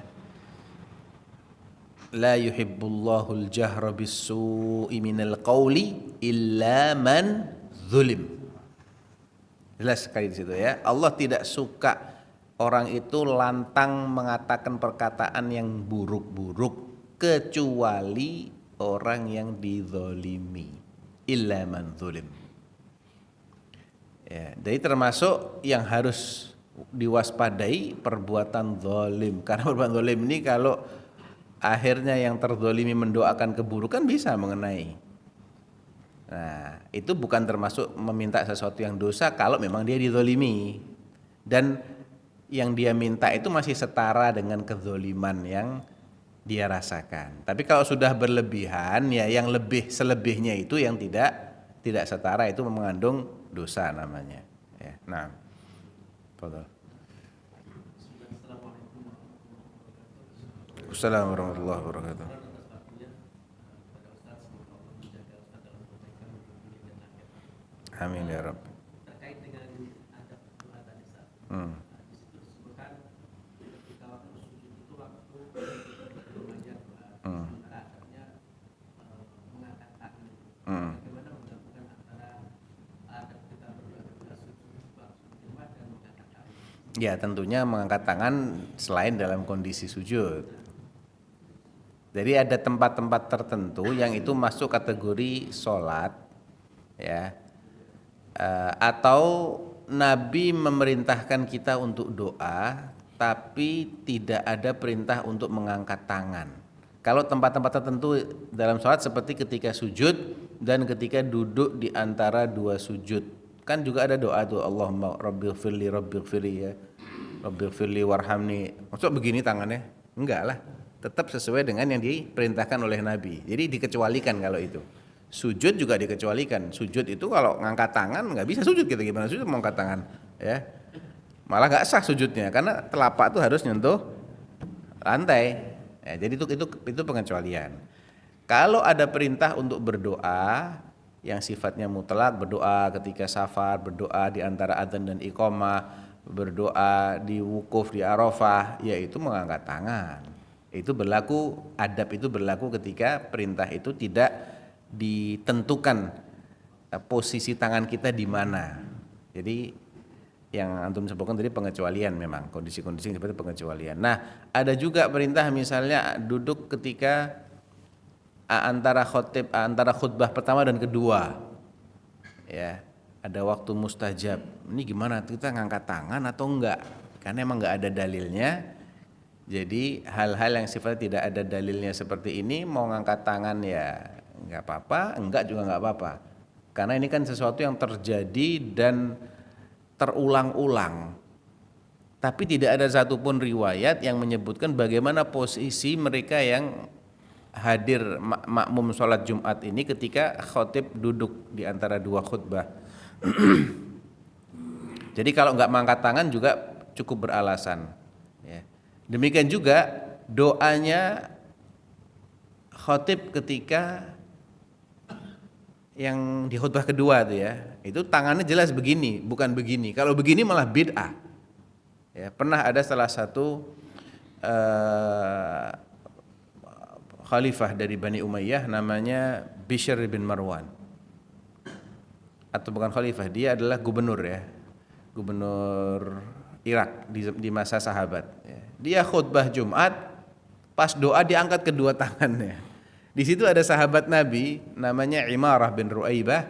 La yuhibbullahul jahra bis-su'i minal qawli illa man zulim. Jelas sekali di situ, ya. Allah tidak suka orang itu lantang mengatakan perkataan yang buruk-buruk kecuali orang yang dizalimi. Illa man zulim. Ya, jadi termasuk yang harus diwaspadai perbuatan zalim. Karena perbuatan zalim ini kalau akhirnya yang terzalimi mendoakan keburukan bisa mengenai. Nah, itu bukan termasuk meminta sesuatu yang dosa kalau memang dia dizalimi. Dan yang dia minta itu masih setara dengan kezaliman yang dia rasakan. Tapi kalau sudah berlebihan, ya yang lebih selebihnya itu yang tidak setara, itu mengandung dosa namanya. Ya, nah, betul. Assalamualaikum warahmatullahi wabarakatuh. Amin ya Rabb. Terkait dengan adab doa tadi Ustaz. Di situ disebutkan ketika waktu sujud itu waktu berbanyak doa. Sementara adabnya mengangkat kaki. Bagaimana menggabungkan antara adab kita berdoa ketika sujud dan mengangkat kaki? Ya, tentunya mengangkat tangan selain dalam kondisi sujud. Jadi ada tempat-tempat tertentu yang itu masuk kategori sholat, ya. Atau Nabi memerintahkan kita untuk doa tapi tidak ada perintah untuk mengangkat tangan. Kalau tempat-tempat tertentu dalam sholat seperti ketika sujud dan ketika duduk di antara dua sujud, kan juga ada doa tuh, Allahumma rabbighfirli ya, rabbighfirli warhamni. Maksud begini tangannya? Enggak lah, tetap sesuai dengan yang diperintahkan oleh Nabi. Jadi dikecualikan kalau itu. Sujud juga dikecualikan. Sujud itu kalau ngangkat tangan nggak bisa sujud, kita gimana sujud mau angkat tangan, ya. Malah nggak sah sujudnya karena telapak itu harus nyentuh lantai. Ya, jadi itu pengecualian. Kalau ada perintah untuk berdoa yang sifatnya mutlak, berdoa ketika safar, berdoa di antara adzan dan iqamah, berdoa di wukuf di Arafah, yaitu mengangkat tangan. Itu berlaku, adab itu berlaku ketika perintah itu tidak ditentukan posisi tangan kita di mana. Jadi yang antum sebutkan tadi pengecualian, memang kondisi-kondisi seperti pengecualian. Nah, ada juga perintah misalnya duduk ketika antara khutbah pertama dan kedua, ya, ada waktu mustajab. Ini gimana, kita ngangkat tangan atau enggak? Karena emang enggak ada dalilnya. Jadi hal-hal yang sifatnya tidak ada dalilnya seperti ini, mau ngangkat tangan ya enggak apa-apa, enggak juga enggak apa-apa. Karena ini kan sesuatu yang terjadi dan terulang-ulang, tapi tidak ada satupun riwayat yang menyebutkan bagaimana posisi mereka yang hadir makmum sholat Jumat ini ketika khotib duduk di antara dua khutbah. Jadi kalau nggak mengangkat tangan juga cukup beralasan, ya. Demikian juga doanya khotib ketika yang di khutbah kedua itu, ya, itu tangannya jelas begini, bukan begini. Kalau begini malah bid'ah. Ya, pernah ada salah satu khalifah dari Bani Umayyah namanya Bishr bin Marwan. Atau bukan khalifah, dia adalah gubernur, ya. Gubernur Irak di masa sahabat, ya. Dia khutbah Jumat, pas doa diangkat kedua tangannya. Di situ ada sahabat Nabi namanya Imarah bin Ru'aibah,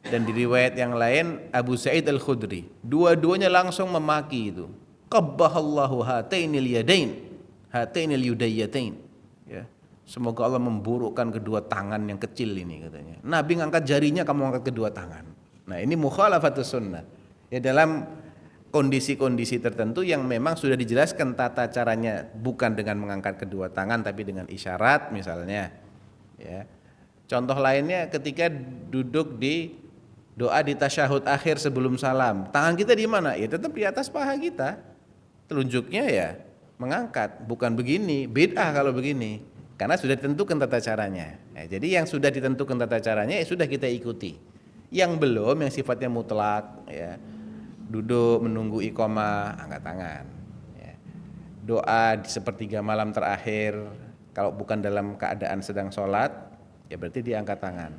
dan di riwayat yang lain Abu Sa'id Al-Khudri. Dua-duanya langsung memaki itu. Qabbahallahu hatainil yadain, hatainil yudayyatain. Ya. Semoga Allah memburukkan kedua tangan yang kecil ini, katanya. Nabi ngangkat jarinya, kamu angkat kedua tangan. Nah, ini mukhalafatus sunnah. Ya, dalam kondisi-kondisi tertentu yang memang sudah dijelaskan tata caranya, bukan dengan mengangkat kedua tangan tapi dengan isyarat misalnya. Ya. Contoh lainnya ketika duduk di doa di tasyahud akhir sebelum salam, tangan kita di mana? Ya tetap di atas paha kita. Telunjuknya ya mengangkat, bukan begini, bid'ah kalau begini. Karena sudah ditentukan tata caranya. Ya, jadi yang sudah ditentukan tata caranya ya sudah kita ikuti. Yang belum, yang sifatnya mutlak, ya, duduk menunggu iqamah, angkat tangan. Ya. Doa di sepertiga malam terakhir, kalau bukan dalam keadaan sedang sholat, ya berarti dia angkat tangan.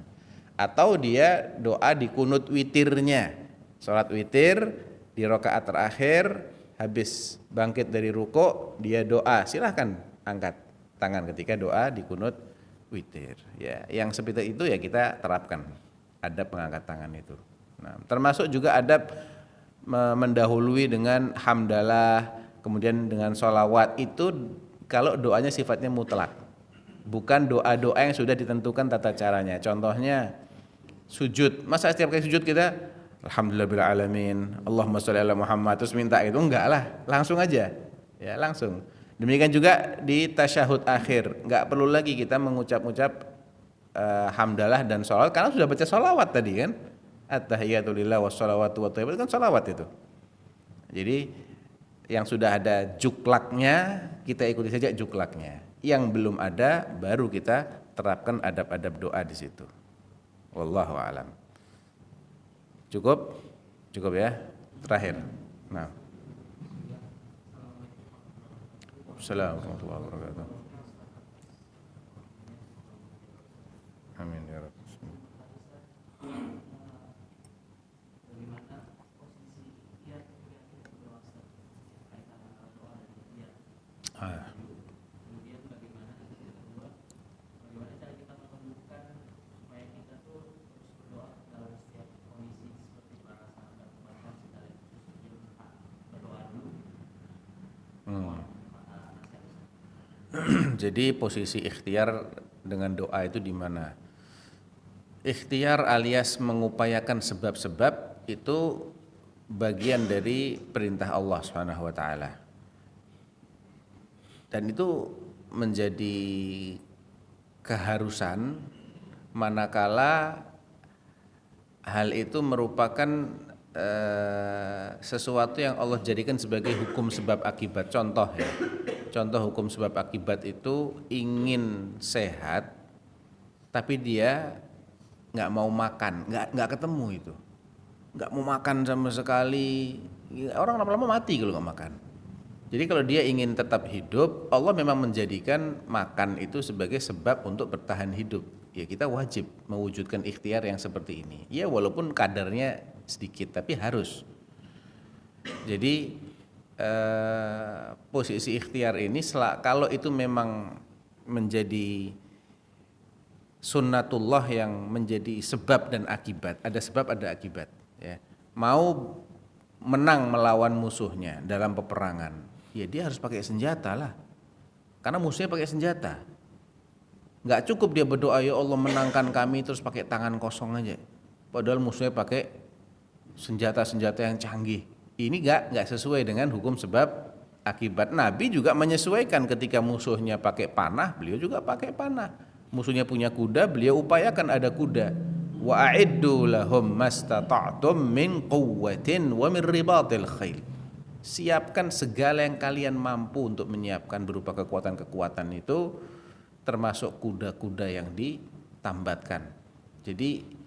Atau dia doa di kunut witirnya, sholat witir di rakaat terakhir, habis bangkit dari ruku, dia doa, silahkan angkat tangan ketika doa di kunut witir. Ya, yang seperti itu ya kita terapkan adab mengangkat tangan itu. Nah, termasuk juga adab mendahului dengan hamdalah, kemudian dengan sholawat, itu kalau doanya sifatnya mutlak, bukan doa-doa yang sudah ditentukan tata caranya. Contohnya sujud, masa setiap kali sujud kita alhamdulillahirabbil alamin, Allahumma sholli ala Muhammad terus minta itu? Enggak lah, langsung aja, ya langsung. Demikian juga di tasyahud akhir, enggak perlu lagi kita mengucap-ucap hamdalah dan sholawat karena sudah baca sholawat tadi kan, at-tahiyatu lillah wassalawatu wathayyibat, kan sholawat itu. Jadi yang sudah ada juklaknya kita ikuti saja juklaknya, yang belum ada baru kita terapkan adab-adab doa di situ. Wallahu a'lam. Cukup ya. Terakhir. Nah. Assalamualaikum warahmatullahi wabarakatuh. Amin ya rabbal alamin. Kemudian bagaimana cara kita menemukan supaya kita tuh terus berdoa dalam setiap kondisi seperti para sahabat, bahkan sekali berdoa dulu Jadi posisi ikhtiar dengan doa itu di mana? Ikhtiar alias mengupayakan sebab-sebab itu bagian dari perintah Allah Subhanahu wa taala. Dan itu menjadi keharusan manakala hal itu merupakan sesuatu yang Allah jadikan sebagai hukum sebab akibat. Contoh ya, contoh hukum sebab akibat itu ingin sehat, tapi dia nggak mau makan, nggak ketemu itu, nggak mau makan sama sekali. Orang lama-lama mati kalau nggak makan. Jadi kalau dia ingin tetap hidup, Allah memang menjadikan makan itu sebagai sebab untuk bertahan hidup. Ya kita wajib mewujudkan ikhtiar yang seperti ini. Ya walaupun kadarnya sedikit, tapi harus. Jadi posisi ikhtiar ini kalau itu memang menjadi sunnatullah yang menjadi sebab dan akibat, ada sebab ada akibat. Ya. Mau menang melawan musuhnya dalam peperangan, ya dia harus pakai senjata lah, karena musuhnya pakai senjata. Nggak cukup dia berdoa ya Allah menangkan kami terus pakai tangan kosong aja, padahal musuhnya pakai senjata-senjata yang canggih. Ini nggak sesuai dengan hukum sebab akibat. Nabi juga menyesuaikan, ketika musuhnya pakai panah, beliau juga pakai panah. Musuhnya punya kuda, beliau upayakan ada kuda. Wa a'iddu lahum mastata'tum min quwwatin wa min ribatil khail. Siapkan segala yang kalian mampu untuk menyiapkan berupa kekuatan-kekuatan itu, termasuk kuda-kuda yang ditambatkan. Jadi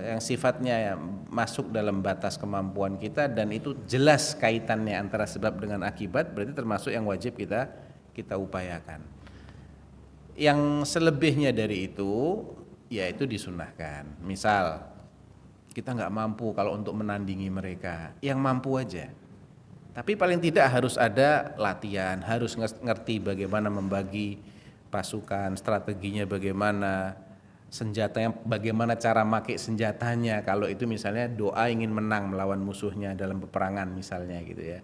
yang sifatnya masuk dalam batas kemampuan kita dan itu jelas kaitannya antara sebab dengan akibat, berarti termasuk yang wajib kita upayakan. Yang selebihnya dari itu, yaitu disunahkan. Misal kita nggak mampu kalau untuk menandingi mereka, yang mampu aja. Tapi paling tidak harus ada latihan, harus ngerti bagaimana membagi pasukan, strateginya bagaimana, senjatanya bagaimana, cara pakai senjatanya. Kalau itu misalnya doa ingin menang melawan musuhnya dalam peperangan misalnya gitu ya.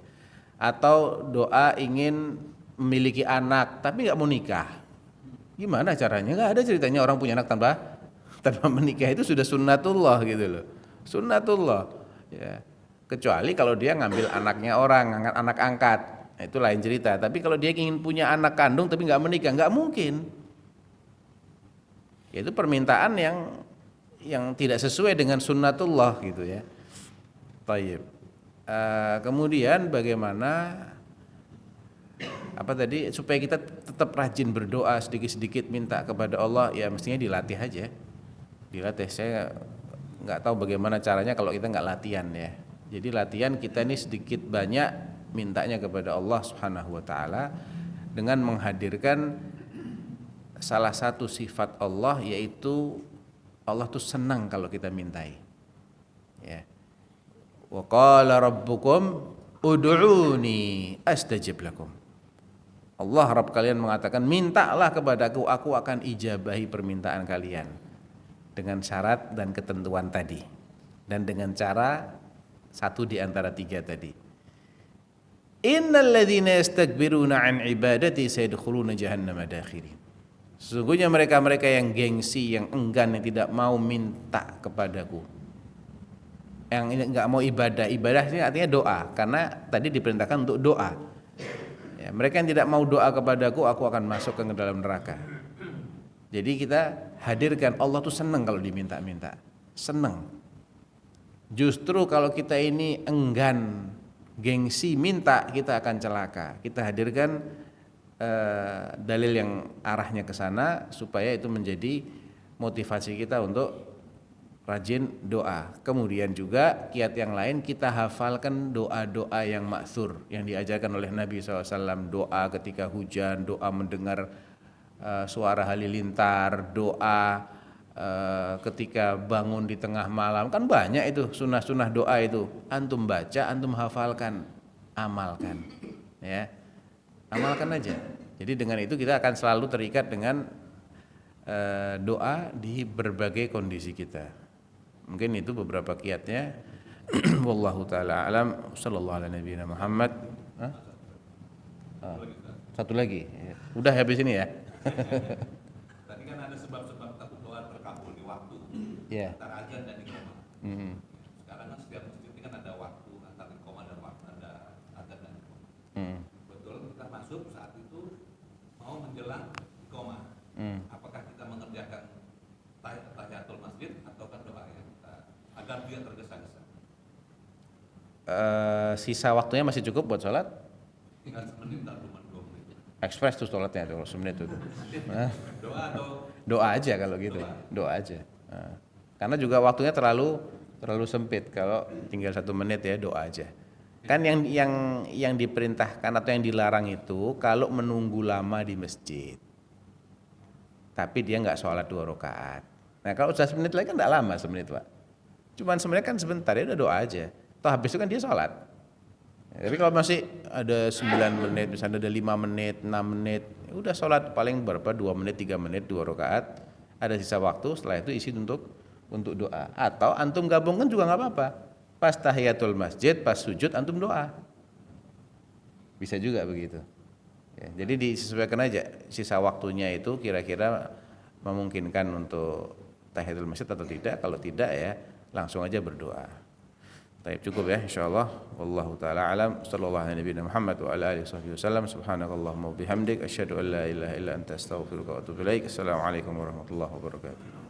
Atau doa ingin memiliki anak tapi nggak mau nikah. Gimana caranya? Nggak ada ceritanya orang punya anak tanpa menikah. Itu sudah sunnatullah gitu loh. Sunnatullah. Ya. Kecuali kalau dia ngambil anaknya orang, anak angkat, nah, itu lain cerita. Tapi kalau dia ingin punya anak kandung tapi nggak menikah, nggak mungkin. Itu permintaan yang tidak sesuai dengan sunnatullah gitu ya. Tayyib. Kemudian bagaimana supaya kita tetap rajin berdoa, sedikit-sedikit minta kepada Allah, ya mestinya dilatih aja. Dilatih. Saya nggak tahu bagaimana caranya kalau kita nggak latihan ya. Jadi latihan kita ini sedikit banyak mintanya kepada Allah Subhanahu wa taala dengan menghadirkan salah satu sifat Allah, yaitu Allah tuh senang kalau kita mintai. Ya. Wa qala rabbukum ud'uni astajib lakum. Allah Rabb kalian mengatakan, mintalah kepadaku, aku akan ijabahi permintaan kalian, dengan syarat dan ketentuan tadi, dan dengan cara satu di antara tiga tadi. Innal ladzina yastakbiruna an ibadati sayadkhuluna jahannama dakhirin. Sesungguhnya mereka-mereka yang gengsi, yang enggan, yang tidak mau minta kepadaku, yang enggak mau ibadah ini artinya doa, karena tadi diperintahkan untuk doa. Ya, mereka yang tidak mau doa kepadaku, aku akan masuk ke dalam neraka. Jadi kita hadirkan, Allah tuh senang kalau diminta-minta, senang. Justru kalau kita ini enggan, gengsi minta, kita akan celaka. Kita hadirkan dalil yang arahnya ke sana supaya itu menjadi motivasi kita untuk rajin doa. Kemudian juga kiat yang lain, kita hafalkan doa-doa yang ma'thur yang diajarkan oleh Nabi SAW. Doa ketika hujan, doa mendengar suara halilintar, doa ketika bangun di tengah malam. Kan banyak itu sunnah-sunnah doa itu. Antum baca, antum hafalkan, amalkan. Ya, amalkan aja. Jadi dengan itu kita akan selalu terikat dengan doa di berbagai kondisi kita. Mungkin itu beberapa kiatnya. Wallahu taala alam. Sallallahu ala nabiyina Muhammad. Satu lagi. Udah habis ini ya. Tadi kan ada sebab-sebab doa terkabul di waktu Iya. antara azan dan iqamah. Hmm. Sekarang kan setiap masjid ini kan ada waktu antara iqamah dan waktu ada azan dan iqamah. Hmm. Betul kita masuk saat itu mau menjelang iqamah. Hmm. Apakah kita mengerjakan tahiyatul masjid ataukah doa yang kita agar dia tergesa-gesa? Sisa waktunya masih cukup buat sholat? Tinggal semenit atau cuma 2 menit. Ekspres tuh sholatnya tuh, semenit tuh. Doa atau Doa aja kalau gitu. Doa aja. Nah, karena juga waktunya terlalu sempit. Kalau tinggal 1 menit ya doa aja. Kan yang diperintahkan atau yang dilarang itu kalau menunggu lama di masjid. Tapi dia nggak sholat 2 rakaat. Nah kalau sudah semenit lagi kan nggak lama semenit Pak. Cuman sebenarnya kan sebentar ya udah doa aja. Toh habis itu kan dia sholat. Tapi kalau masih ada 9 menit, misalnya ada 5 menit, 6 menit, ya udah sholat paling berapa 2 menit, 3 menit, 2 rakaat. Ada sisa waktu, setelah itu isi untuk doa. Atau antum gabungkan juga nggak apa-apa. Pas tahiyatul masjid, pas sujud antum doa. Bisa juga begitu. Ya, jadi disesuaikan aja sisa waktunya itu kira-kira memungkinkan untuk tahiyatul masjid atau tidak. Kalau tidak ya langsung aja berdoa. Baik, cukup ya insyaallah. Wallahu taala alam. Sallallahu alaihi nabiyina Muhammad wa ala alihi wasallam. Subhanakallahumma wa bihamdik asyhadu an la ilaha illa anta astaghfiruka wa atubu ilaik. Assalamualaikum warahmatullahi wabarakatuh.